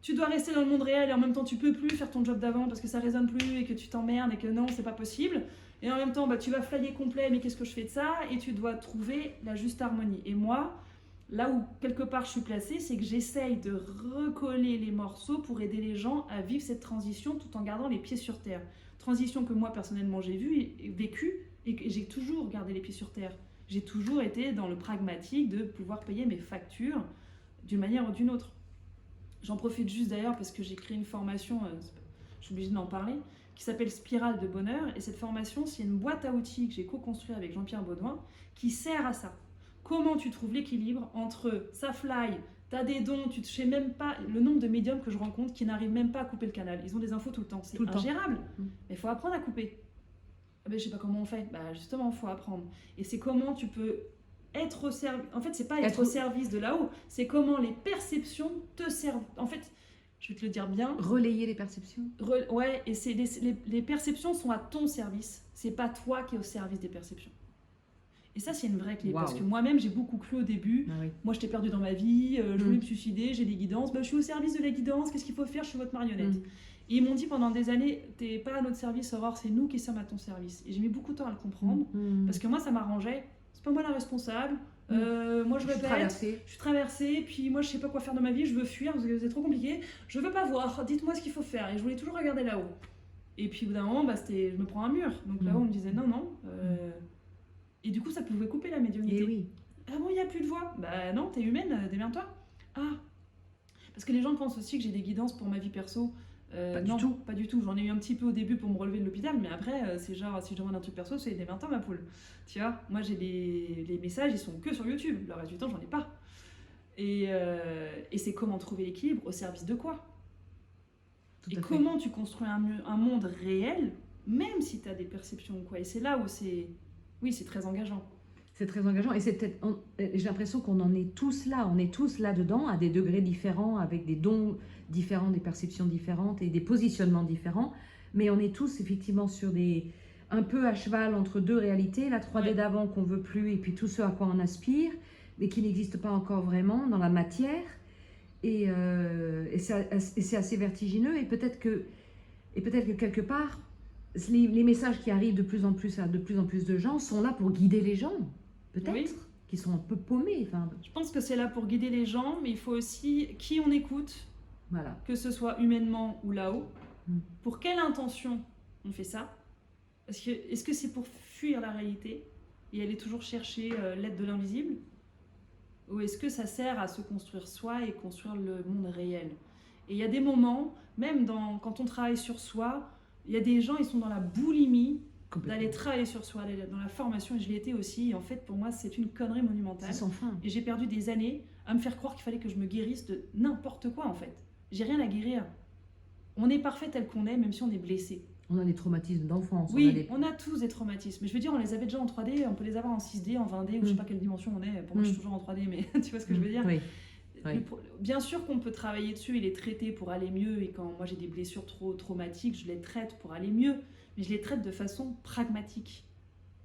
B: Tu dois rester dans le monde réel et en même temps tu peux plus faire ton job d'avant parce que ça résonne plus et que tu t'emmerdes et que non, c'est pas possible. Et en même temps, bah, tu vas flyer complet, mais qu'est-ce que je fais de ça? Et tu dois trouver la juste harmonie. Et moi, là où quelque part je suis placée, c'est que j'essaye de recoller les morceaux pour aider les gens à vivre cette transition tout en gardant les pieds sur terre. Transition que moi personnellement j'ai vécue et que j'ai toujours gardé les pieds sur terre. J'ai toujours été dans le pragmatique de pouvoir payer mes factures d'une manière ou d'une autre. J'en profite juste d'ailleurs parce que j'ai créé une formation, je suis obligée d'en parler, qui s'appelle Spirale de Bonheur. Et cette formation, c'est une boîte à outils que j'ai co-construite avec Jean-Pierre Baudouin qui sert à ça. Comment tu trouves l'équilibre entre ça fly, t'as des dons, tu ne sais même pas le nombre de médiums que je rencontre qui n'arrivent même pas à couper le canal. Ils ont des infos tout le temps, c'est ingérable. Mais il faut apprendre à couper. Ah ben, je sais pas comment on fait. Bah justement, il faut apprendre. Et c'est comment tu peux être au service. En fait, c'est pas être au service de là-haut, c'est comment les perceptions te servent. En fait, je vais te le dire bien.
A: Relayer les perceptions.
B: Ouais, et c'est les perceptions sont à ton service. C'est pas toi qui es au service des perceptions. Et ça, c'est une vraie clé. Wow. Parce que moi-même, j'ai beaucoup cru au début. Ah oui. Moi, j'étais perdue dans ma vie, je voulais me suicider, j'ai des guidances. Bah, je suis au service de la guidance, qu'est-ce qu'il faut faire? Je suis votre marionnette. Et ils m'ont dit pendant des années, t'es pas à notre service, Aurore, c'est nous qui sommes à ton service. Et j'ai mis beaucoup de temps à le comprendre. Parce que moi, ça m'arrangeait. C'est pas moi la responsable. Moi, je répète, je suis traversée, puis moi, je sais pas quoi faire de ma vie, je veux fuir parce que c'est trop compliqué. Je veux pas voir, dites-moi ce qu'il faut faire. Et je voulais toujours regarder là-haut. Et puis, au bout d'un moment, bah, je me prends un mur. Donc là-haut, on me disait non, non. Et du coup, ça pouvait couper la médiumnité.
A: Et oui.
B: Ah bon, il n'y a plus de voix? Bah non, t'es humaine, démerde-toi. Ah. Parce que les gens pensent aussi que j'ai des guidances pour ma vie perso. Non, pas du tout. J'en ai eu un petit peu au début pour me relever de l'hôpital, mais après, c'est genre, si je demande un truc perso, c'est démerde-toi, ma poule. Tu vois, moi, j'ai les messages, ils sont que sur YouTube. Le reste du temps, j'en ai pas. Et c'est comment trouver l'équilibre au service de quoi? Et comment tu construis un monde réel, même si tu as des perceptions ou quoi. Et c'est là où c'est... Oui, c'est très engageant.
A: C'est très engageant et j'ai l'impression qu'on en est tous là, on est tous là-dedans à des degrés différents, avec des dons différents, des perceptions différentes et des positionnements différents, mais on est tous effectivement sur un peu à cheval entre deux réalités, la 3D d'avant qu'on veut plus et puis tout ce à quoi on aspire, mais qui n'existe pas encore vraiment dans la matière et c'est assez vertigineux et peut-être que quelque part, les messages qui arrivent de plus en plus à de plus en plus de gens sont là pour guider les gens, peut-être, qui sont un peu paumés. Enfin...
B: Je pense que c'est là pour guider les gens, mais il faut aussi qui on écoute,
A: voilà.
B: Que ce soit humainement ou là-haut. Pour quelle intention on fait ça? Est-ce que c'est pour fuir la réalité et aller toujours chercher l'aide de l'invisible? Ou est-ce que ça sert à se construire soi et construire le monde réel? Et il y a des moments, même quand on travaille sur soi, il y a des gens, ils sont dans la boulimie d'aller travailler sur soi, d'aller dans la formation, et je l'ai été aussi. Et en fait, pour moi, c'est une connerie monumentale.
A: C'est sans fin.
B: Et j'ai perdu des années à me faire croire qu'il fallait que je me guérisse de n'importe quoi, en fait. J'ai rien à guérir. On est parfait tel qu'on est, même si on est blessé.
A: On a des traumatismes d'enfance.
B: Oui, on a tous des traumatismes. Mais je veux dire, on les avait déjà en 3D, on peut les avoir en 6D, en 20D, ou je sais pas quelle dimension on est. Pour moi, je suis toujours en 3D, mais tu vois ce que je veux dire?
A: Oui.
B: Bien sûr qu'on peut travailler dessus et les traiter pour aller mieux. Et quand moi j'ai des blessures trop traumatiques, je les traite pour aller mieux. Mais je les traite de façon pragmatique,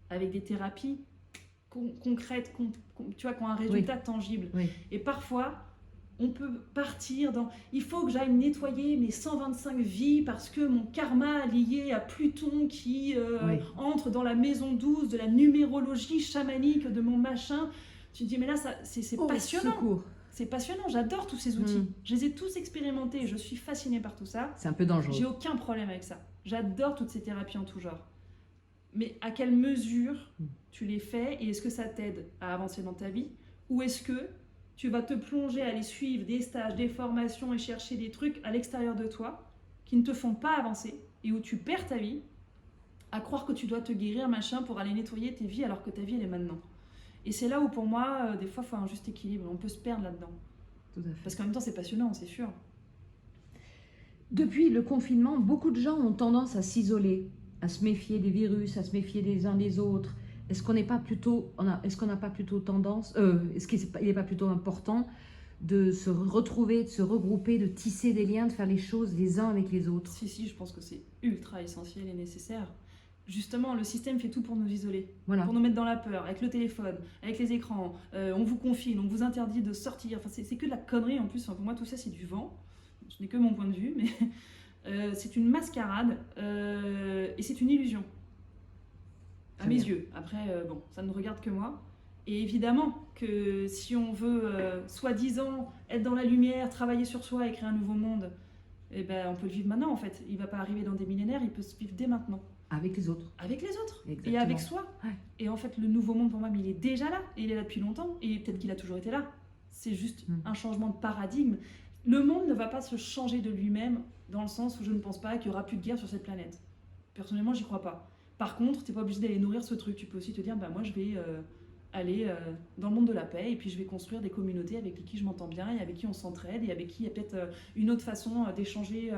B: avec des thérapies concrètes, tu vois, qui ont un résultat tangible. Et parfois, on peut partir dans... Il faut que j'aille nettoyer mes 125 vies parce que mon karma lié à Pluton qui entre dans la maison 12 de la numérologie chamanique de mon machin. Tu te dis, mais là, c'est passionnant.
A: Secours.
B: C'est passionnant, j'adore tous ces outils. Je les ai tous expérimentés, je suis fascinée par tout ça.
A: C'est un peu dangereux.
B: J'ai aucun problème avec ça. J'adore toutes ces thérapies en tout genre. Mais à quelle mesure tu les fais et est-ce que ça t'aide à avancer dans ta vie? Ou est-ce que tu vas te plonger à aller suivre des stages, des formations et chercher des trucs à l'extérieur de toi qui ne te font pas avancer et où tu perds ta vie à croire que tu dois te guérir, machin, pour aller nettoyer tes vies alors que ta vie, elle est maintenant. Et c'est là où, pour moi, des fois, il faut un juste équilibre. On peut se perdre là-dedans.
A: Tout à fait.
B: Parce qu'en même temps, c'est passionnant, c'est sûr.
A: Depuis le confinement, beaucoup de gens ont tendance à s'isoler, à se méfier des virus, à se méfier des uns des autres. Est-ce qu'on n'a pas plutôt tendance, est-ce qu'il n'est pas plutôt important de se retrouver, de se regrouper, de tisser des liens, de faire les choses les uns avec les autres?
B: Si, je pense que c'est ultra essentiel et nécessaire. Justement, le système fait tout pour nous isoler, pour nous mettre dans la peur, avec le téléphone, avec les écrans. On vous confine, on vous interdit de sortir. Enfin, c'est que de la connerie en plus. Enfin, pour moi, tout ça, c'est du vent. Ce n'est que mon point de vue, mais c'est une mascarade et c'est une illusion. à mes yeux. Après, bon, ça ne regarde que moi. Et évidemment que si on veut, soi-disant, être dans la lumière, travailler sur soi et créer un nouveau monde, eh ben, on peut le vivre maintenant en fait. Il ne va pas arriver dans des millénaires, il peut se vivre dès maintenant.
A: Avec les autres.
B: Avec les autres.
A: Exactement.
B: Et avec soi.
A: Ouais.
B: Et en fait, le nouveau monde pour moi, mais il est déjà là. Et il est là depuis longtemps. Et peut-être qu'il a toujours été là. C'est juste un changement de paradigme. Le monde ne va pas se changer de lui-même dans le sens où je ne pense pas qu'il n'y aura plus de guerre sur cette planète. Personnellement, j'y crois pas. Par contre, tu n'es pas obligé d'aller nourrir ce truc. Tu peux aussi te dire, bah, moi, je vais aller dans le monde de la paix et puis je vais construire des communautés avec qui je m'entends bien et avec qui on s'entraide et avec qui il y a peut-être une autre façon d'échanger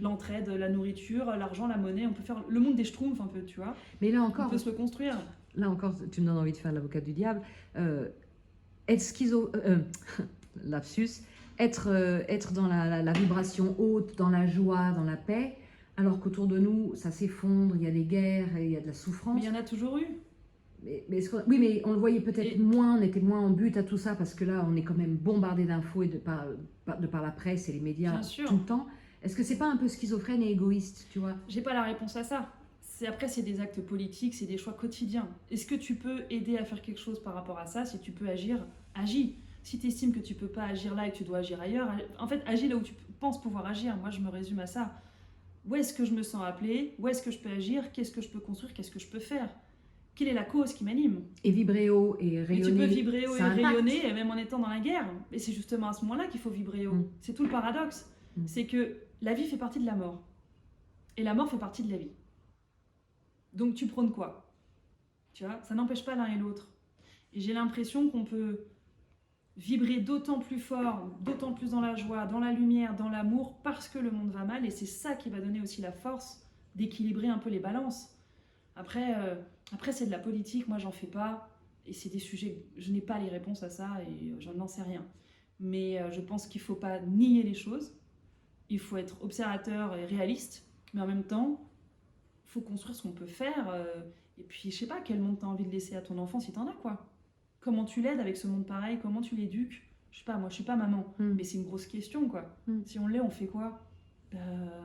B: l'entraide, la nourriture, l'argent, la monnaie. On peut faire le monde des schtroumpfs un peu, tu vois.
A: Mais là encore,
B: on peut se le construire.
A: Là encore, tu me donnes envie de faire l'avocat du diable. Être schizo... lapsus. Être dans la vibration haute, dans la joie, dans la paix, alors qu'autour de nous, ça s'effondre, il y a des guerres, il y a de la souffrance.
B: Mais il y en a toujours eu.
A: Oui, mais on le voyait peut-être moins, on était moins en but à tout ça, parce que là, on est quand même bombardé d'infos et de par la presse et les médias tout le temps. Est-ce que c'est pas un peu schizophrène et égoïste, tu vois?
B: J'ai pas la réponse à ça. Après, c'est des actes politiques, c'est des choix quotidiens. Est-ce que tu peux aider à faire quelque chose par rapport à ça? Si tu peux agir, agis. Si tu estimes que tu peux pas agir là et que tu dois agir ailleurs, en fait, agis là où tu penses pouvoir agir. Moi, je me résume à ça. Où est-ce que je me sens appelée? Où est-ce que je peux agir? Qu'est-ce que je peux construire? Qu'est-ce que je peux faire? Quelle est la cause qui m'anime?
A: Et vibrer haut et rayonner.
B: Et tu peux vibrer haut et rayonner, même en étant dans la guerre. Et c'est justement à ce moment-là qu'il faut vibrer haut. C'est tout le paradoxe. C'est que la vie fait partie de la mort. Et la mort fait partie de la vie. Donc tu prônes quoi? Tu vois, ça n'empêche pas l'un et l'autre. Et j'ai l'impression qu'on peut vibrer d'autant plus fort, d'autant plus dans la joie, dans la lumière, dans l'amour, parce que le monde va mal. Et c'est ça qui va donner aussi la force d'équilibrer un peu les balances. Après c'est de la politique, moi j'en fais pas. Et c'est des sujets, je n'ai pas les réponses à ça et je n'en sais rien. Mais je pense qu'il ne faut pas nier les choses. Il faut être observateur et réaliste. Mais en même temps, il faut construire ce qu'on peut faire. Et puis, je sais pas, quel monde tu as envie de laisser à ton enfant si tu en as, quoi. Comment tu l'aides avec ce monde pareil? Comment tu l'éduques? Je sais pas, moi je suis pas maman, mais c'est une grosse question, quoi. Si on l'est, on fait quoi?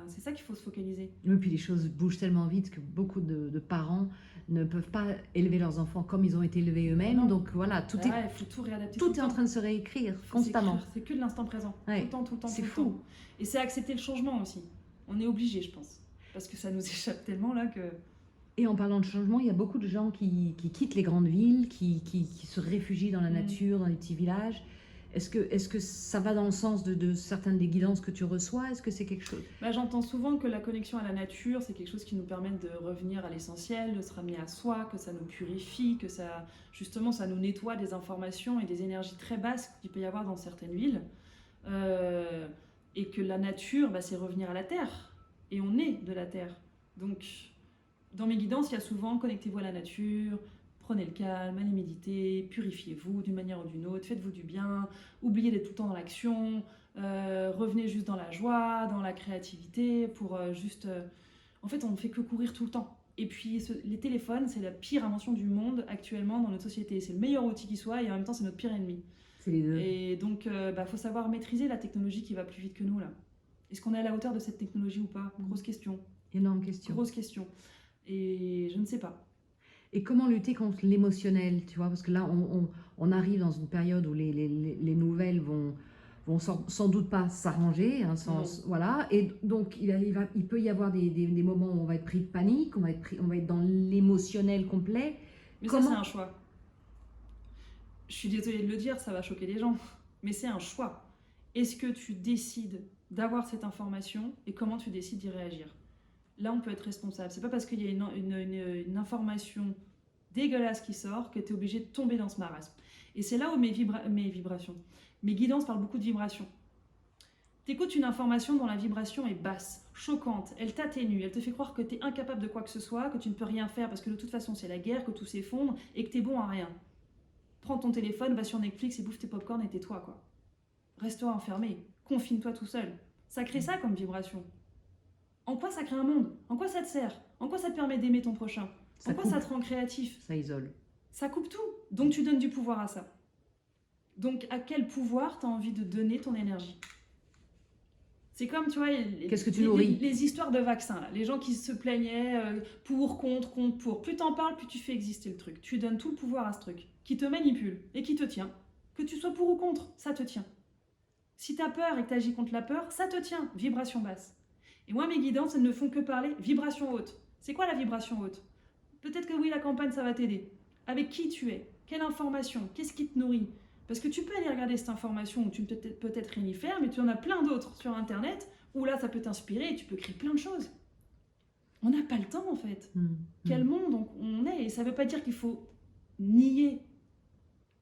B: C'est ça qu'il faut se focaliser.
A: Oui, puis les choses bougent tellement vite que beaucoup de parents ne peuvent pas élever leurs enfants comme ils ont été élevés eux-mêmes. Donc voilà, tout
B: faut tout réadapter.
A: Tout est en train de se réécrire constamment.
B: C'est que de l'instant présent.
A: Ouais.
B: Tout le temps.
A: C'est fou.
B: Et c'est accepter le changement aussi. On est obligé, je pense. Parce que ça nous échappe tellement là que...
A: Et en parlant de changement, il y a beaucoup de gens qui quittent les grandes villes, qui se réfugient dans la nature, dans les petits villages. Est-ce que ça va dans le sens de certaines des guidances que tu reçois? Est-ce que c'est quelque chose?
B: J'entends souvent que la connexion à la nature, c'est quelque chose qui nous permet de revenir à l'essentiel, de se ramener à soi, que ça nous purifie, que ça, justement, ça nous nettoie des informations et des énergies très basses qu'il peut y avoir dans certaines villes. Et que la nature, c'est revenir à la terre. Et on est de la terre. Donc, dans mes guidances, il y a souvent connectez-vous à la nature, prenez le calme, allez méditer, purifiez-vous d'une manière ou d'une autre, faites-vous du bien, oubliez d'être tout le temps dans l'action, revenez juste dans la joie, dans la créativité, pour juste... En fait, on ne fait que courir tout le temps. Et puis, les téléphones, c'est la pire invention du monde actuellement dans notre société. C'est le meilleur outil qui soit et en même temps, c'est notre pire ennemi.
A: C'est les deux.
B: Et donc, faut savoir maîtriser la technologie qui va plus vite que nous, là. Est-ce qu'on est à la hauteur de cette technologie ou pas? Grosse question.
A: Énorme question.
B: Grosse question. Et je ne sais pas.
A: Et comment lutter contre l'émotionnel, tu vois? Parce que là, on arrive dans une période où les nouvelles vont sans doute pas s'arranger, hein, voilà. Et donc, il peut y avoir des moments où on va être pris de panique, on va être dans l'émotionnel complet.
B: Mais ça, c'est un choix. Je suis désolée de le dire, ça va choquer les gens, mais c'est un choix. Est-ce que tu décides d'avoir cette information et comment tu décides d'y réagir? Là, on peut être responsable. C'est pas parce qu'il y a une information dégueulasse qui sort que tu es obligé de tomber dans ce marasme. Et c'est là où mes vibrations, mes guidances parlent beaucoup de vibrations. Tu écoutes une information dont la vibration est basse, choquante, elle t'atténue, elle te fait croire que tu es incapable de quoi que ce soit, que tu ne peux rien faire parce que de toute façon c'est la guerre, que tout s'effondre et que tu es bon à rien. Prends ton téléphone, va sur Netflix et bouffe tes popcorn et tais-toi, quoi. Reste-toi enfermé, confine-toi tout seul. Ça crée ça comme vibration. En quoi ça crée un monde? En quoi ça te sert? En quoi ça te permet d'aimer ton prochain? En quoi ça te rend créatif?
A: Ça isole.
B: Ça coupe tout. Donc tu donnes du pouvoir à ça. Donc à quel pouvoir tu as envie de donner ton énergie? C'est comme, tu vois,
A: Qu'est-ce que tu nourris?
B: les histoires de vaccins, là. Les gens qui se plaignaient pour, contre, contre, pour. Plus t'en parles, plus tu fais exister le truc. Tu donnes tout le pouvoir à ce truc, qui te manipule et qui te tient. Que tu sois pour ou contre, ça te tient. Si t'as peur et que t'agis contre la peur, ça te tient. Vibration basse. Et moi, mes guidances, elles ne font que parler vibration haute. C'est quoi la vibration haute? Peut-être que oui, la campagne, ça va t'aider. Avec qui tu es? Quelle information? Qu'est-ce qui te nourrit? Parce que tu peux aller regarder cette information où tu peux peut-être rien y faire, mais tu en as plein d'autres sur Internet où là, ça peut t'inspirer et tu peux créer plein de choses. On n'a pas le temps, en fait. Quel monde on est? Et ça ne veut pas dire qu'il faut nier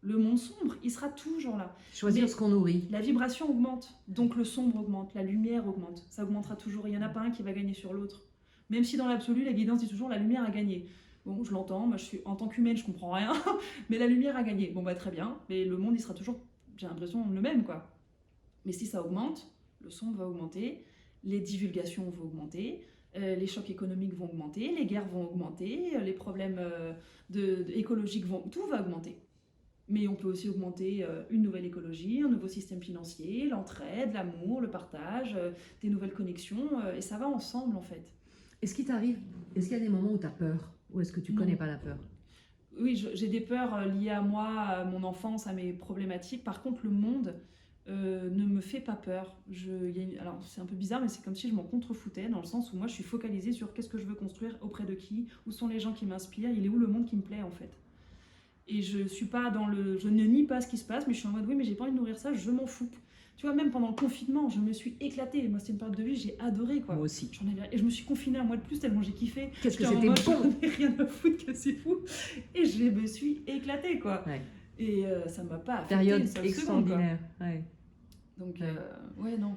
B: le monde sombre. Il sera toujours là.
A: Choisir ce qu'on nourrit.
B: La vibration augmente, donc le sombre augmente, la lumière augmente. Ça augmentera toujours. Il n'y en a pas un qui va gagner sur l'autre. Même si dans l'absolu, la guidance dit toujours la lumière a gagné. Bon, je l'entends, moi en tant qu'humaine, je comprends rien, mais la lumière a gagné. Bon, bah très bien, mais le monde, il sera toujours, j'ai l'impression, le même, quoi. Mais si ça augmente, le sombre va augmenter, les divulgations vont augmenter, les chocs économiques vont augmenter, les guerres vont augmenter, les problèmes écologiques vont... Tout va augmenter. Mais on peut aussi augmenter une nouvelle écologie, un nouveau système financier, l'entraide, l'amour, le partage, des nouvelles connexions, et ça va ensemble, en fait.
A: Est-ce qu'il t'arrive, est-ce qu'il y a des moments où tu as peur? Ou est-ce que tu connais pas la peur?
B: Oui, j'ai des peurs liées à moi, à mon enfance, à mes problématiques. Par contre, le monde ne me fait pas peur. Alors, c'est un peu bizarre, mais c'est comme si je m'en contrefoutais, dans le sens où moi, je suis focalisée sur qu'est-ce que je veux construire, auprès de qui, où sont les gens qui m'inspirent, il est où le monde qui me plaît, en fait. Et je suis pas je ne nie pas ce qui se passe, mais je suis en mode, oui, mais j'ai pas envie de nourrir ça, je m'en fous. Tu vois, même pendant le confinement, je me suis éclatée. Moi, c'était une période de vie, j'ai adoré, quoi.
A: Moi aussi.
B: Et je me suis confinée un mois de plus tellement j'ai kiffé.
A: Qu'est-ce que c'était bon!
B: J'en ai rien à foutre, que c'est fou. Et je me suis éclatée, quoi.
A: Ouais.
B: Et ça m'a pas affectée
A: Période
B: une seule
A: extraordinaire.
B: seconde, quoi.
A: Ouais.
B: Donc, ouais, non.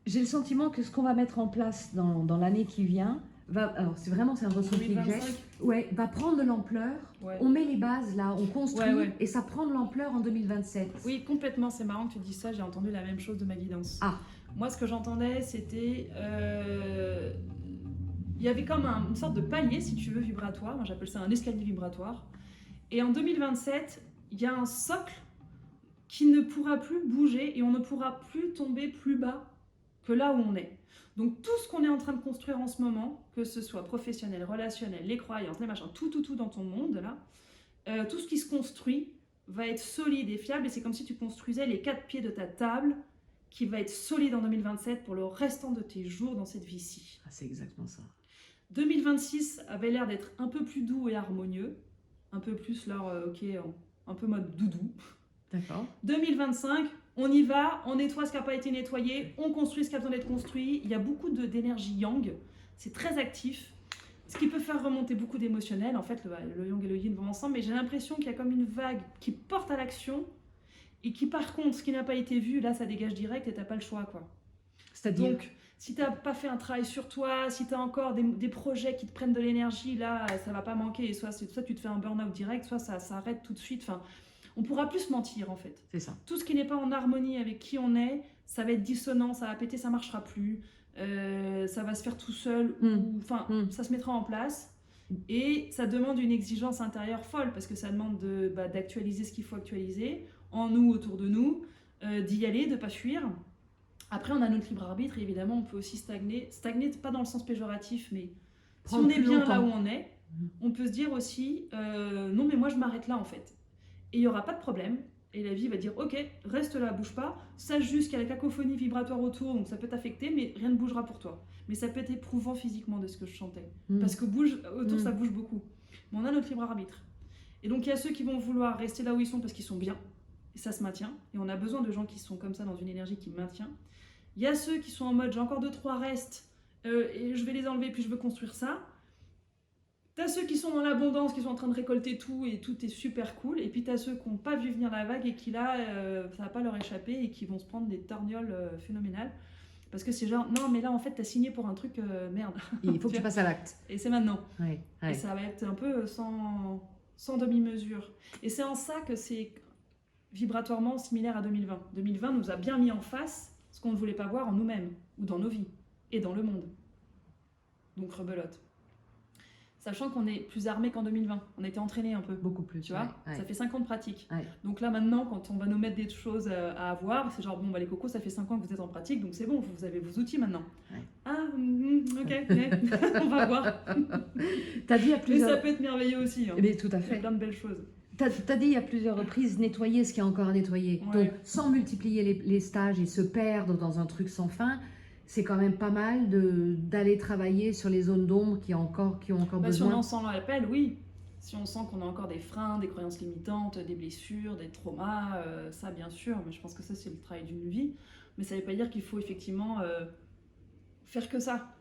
A: J'ai le sentiment que ce qu'on va mettre en place dans l'année qui vient, alors c'est un ressenti que j'ai,
B: 2025.
A: ouais, va prendre de l'ampleur.
B: Ouais.
A: On met les bases là, on construit,
B: Ouais.
A: et ça prend de l'ampleur en 2027.
B: Oui, complètement. C'est marrant que tu dises ça. J'ai entendu la même chose de ma guidance.
A: Ah.
B: Moi, ce que j'entendais, c'était... il y avait comme une sorte de palier, si tu veux, vibratoire. Moi, j'appelle ça un escalier vibratoire. Et en 2027, il y a un socle qui ne pourra plus bouger et on ne pourra plus tomber plus bas que là où on est. Donc tout ce qu'on est en train de construire en ce moment, que ce soit professionnel, relationnel, les croyances, les machins, tout dans ton monde, là, tout ce qui se construit va être solide et fiable. Et c'est comme si tu construisais les 4 pieds de ta table qui va être solide en 2027 pour le restant de tes jours dans cette vie-ci.
A: Ah, c'est exactement ça.
B: 2026 avait l'air d'être un peu plus doux et harmonieux, un peu plus un peu mode doudou.
A: D'accord.
B: 2025, on y va, on nettoie ce qui n'a pas été nettoyé, on construit ce qui a besoin d'être construit. Il y a beaucoup d'énergie yang, c'est très actif, ce qui peut faire remonter beaucoup d'émotionnel. En fait, le yang et le yin vont ensemble, mais j'ai l'impression qu'il y a comme une vague qui porte à l'action et qui, par contre, ce qui n'a pas été vu, là, ça dégage direct et t'as pas le choix, quoi.
A: C'est-à-dire?
B: Donc, si tu n'as pas fait un travail sur toi, si tu as encore des projets qui te prennent de l'énergie, là, ça va pas manquer. Soit tu te fais un burn-out direct, soit ça s'arrête tout de suite. Enfin, on pourra plus se mentir, en fait.
A: C'est ça.
B: Tout ce qui n'est pas en harmonie avec qui on est, ça va être dissonant, ça va péter, ça marchera plus. Ça va se faire tout seul. Ça se mettra en place. Et ça demande une exigence intérieure folle, parce que ça demande d'actualiser ce qu'il faut actualiser, en nous, autour de nous, d'y aller, de ne pas fuir. Après, on a notre libre arbitre et évidemment, on peut aussi stagner. Stagner, pas dans le sens péjoratif, mais si on est bien là où on est, on peut se dire aussi non, mais moi je m'arrête là en fait. Et il n'y aura pas de problème. Et la vie va dire ok, reste là, bouge pas. Sache juste qu'il y a la cacophonie vibratoire autour, donc ça peut t'affecter, mais rien ne bougera pour toi. Mais ça peut être éprouvant physiquement de ce que je chantais. Parce que autour, ça bouge beaucoup. Mais on a notre libre arbitre. Et donc il y a ceux qui vont vouloir rester là où ils sont parce qu'ils sont bien. Et ça se maintient. Et on a besoin de gens qui sont comme ça dans une énergie qui maintient. Il y a ceux qui sont en mode j'ai encore 2-3 restes et je vais les enlever puis je veux construire ça. T'as ceux qui sont dans l'abondance, qui sont en train de récolter tout et tout est super cool. Et puis t'as ceux qui n'ont pas vu venir la vague et qui là, ça va pas leur échapper et qui vont se prendre des torgnoles phénoménales. Parce que c'est genre, non mais là en fait t'as signé pour un truc, merde.
A: Il faut que tu passes à l'acte.
B: Et c'est maintenant.
A: Ouais.
B: Et ça va être un peu sans demi-mesure. Et c'est en ça que c'est vibratoirement similaire à 2020. 2020 nous a bien mis en face ce qu'on ne voulait pas voir en nous-mêmes, ou dans nos vies, et dans le monde. Donc rebelote. Sachant qu'on est plus armé qu'en 2020. On a été entraîné un peu.
A: Beaucoup plus.
B: Tu vois,
A: ouais.
B: ça fait 5 ans de pratique.
A: Ouais.
B: Donc là maintenant, quand on va nous mettre des choses à avoir, c'est genre bon bah les cocos, ça fait 5 ans que vous êtes en pratique, donc c'est bon, vous avez vos outils maintenant.
A: Ouais.
B: Ah, ok, ouais. On va voir.
A: T'as dit à
B: Mais
A: plusieurs...
B: ça peut être merveilleux aussi. Hein.
A: Mais tout à
B: Il y a
A: fait.
B: plein de belles choses.
A: T'as dit à plusieurs reprises nettoyer ce qu'il y a encore à nettoyer.
B: Ouais.
A: Donc, sans multiplier les stages et se perdre dans un truc sans fin, c'est quand même pas mal d'aller travailler sur les zones d'ombre qui ont encore
B: Si on
A: besoin.
B: en sent l'appel, oui. Si on sent qu'on a encore des freins, des croyances limitantes, des blessures, des traumas, ça bien sûr, mais je pense que ça c'est le travail d'une vie. Mais ça ne veut pas dire qu'il faut effectivement faire que ça.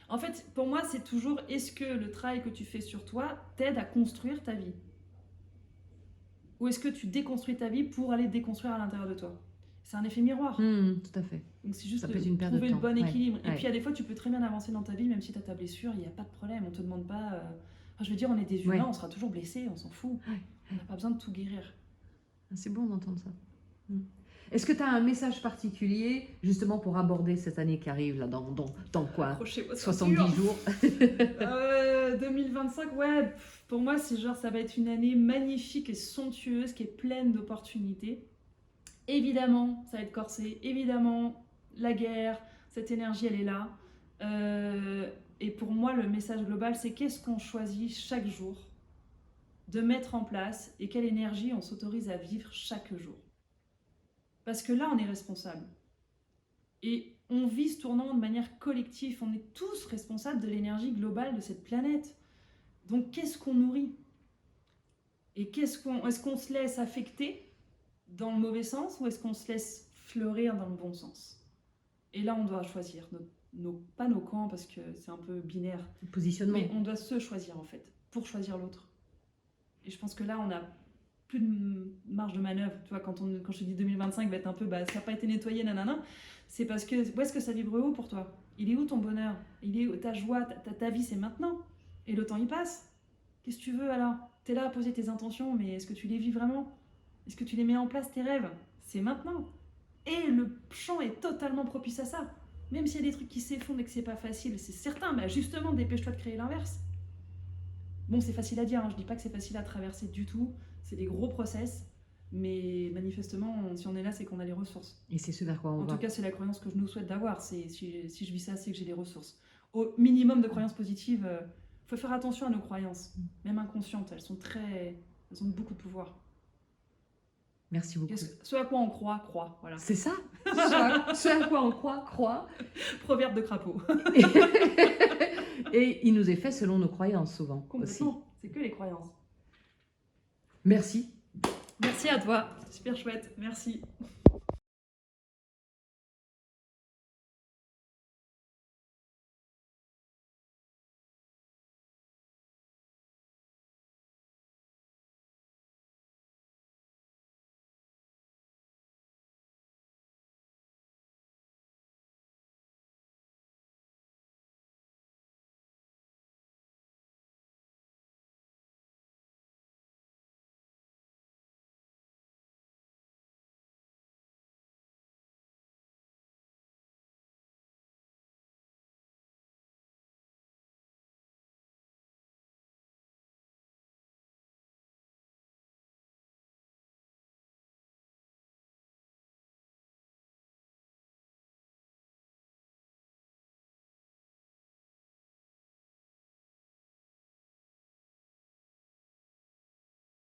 B: En fait, pour moi, c'est toujours est-ce que le travail que tu fais sur toi t'aide à construire ta vie? Ou est-ce que tu déconstruis ta vie pour aller déconstruire à l'intérieur de toi? C'est un effet miroir.
A: Tout à fait.
B: Donc c'est juste
A: Ça
B: de
A: peut être une perte de
B: trouver le
A: temps.
B: bon équilibre. Et
A: Ouais.
B: puis il y a des fois, tu peux très bien avancer dans ta vie, même si tu as ta blessure, il n'y a pas de problème. On ne te demande pas... Enfin, je veux dire, on est des humains,
A: Ouais.
B: on sera toujours blessé, on s'en fout.
A: Ouais.
B: On n'a pas besoin de tout guérir.
A: C'est bon d'entendre ça. Est-ce que tu as un message particulier justement pour aborder cette année qui arrive là, dans quoi?
B: Accrochez votre
A: 70
B: ceinture.
A: jours
B: 2025, ouais, pour moi, c'est genre, ça va être une année magnifique et somptueuse, qui est pleine d'opportunités. Évidemment, ça va être corsé. Évidemment, la guerre, cette énergie, elle est là. Et pour moi, le message global, c'est qu'est-ce qu'on choisit chaque jour de mettre en place et quelle énergie on s'autorise à vivre chaque jour. Parce que là, on est responsable. Et on vit ce tournant de manière collective. On est tous responsables de l'énergie globale de cette planète. Donc, qu'est-ce qu'on nourrit? Et est-ce qu'on se laisse affecter dans le mauvais sens ou est-ce qu'on se laisse fleurir dans le bon sens? Et là, on doit choisir. Pas nos camps, parce que c'est un peu binaire.
A: Positionnement.
B: Mais on doit se choisir, en fait, pour choisir l'autre. Et je pense que là, on a plus de marge de manœuvre. Tu vois, quand je te dis 2025 va être un peu, ça n'a pas été nettoyé, nanana, c'est parce que, où est-ce que ça vibre haut pour toi? Il est où ton bonheur? Il est où ta joie? Ta vie, c'est maintenant. Et le temps, il passe. Qu'est-ce que tu veux alors? Tu es là à poser tes intentions, mais est-ce que tu les vis vraiment? Est-ce que tu les mets en place, tes rêves? C'est maintenant. Et le champ est totalement propice à ça. Même s'il y a des trucs qui s'effondrent et que c'est pas facile, c'est certain, mais justement, dépêche-toi de créer l'inverse. Bon, c'est facile à dire, hein. Je dis pas que c'est facile à traverser du tout. C'est des gros process, mais manifestement, si on est là, c'est qu'on a les ressources.
A: Et c'est ce vers quoi on
B: En
A: va.
B: tout cas, c'est la croyance que je nous souhaite d'avoir. Si je vis ça, c'est que j'ai les ressources. Au minimum de croyances positives, faut faire attention à nos croyances, même inconscientes. Elles ont beaucoup de pouvoir.
A: Merci beaucoup.
B: Ce à quoi on croit, voilà.
A: C'est ça. Ce à quoi on croit.
B: Proverbe de crapaud.
A: Et il nous est fait selon nos croyances souvent aussi.
B: Complètement. C'est que les croyances.
A: Merci.
B: Merci à toi. Super chouette. Merci.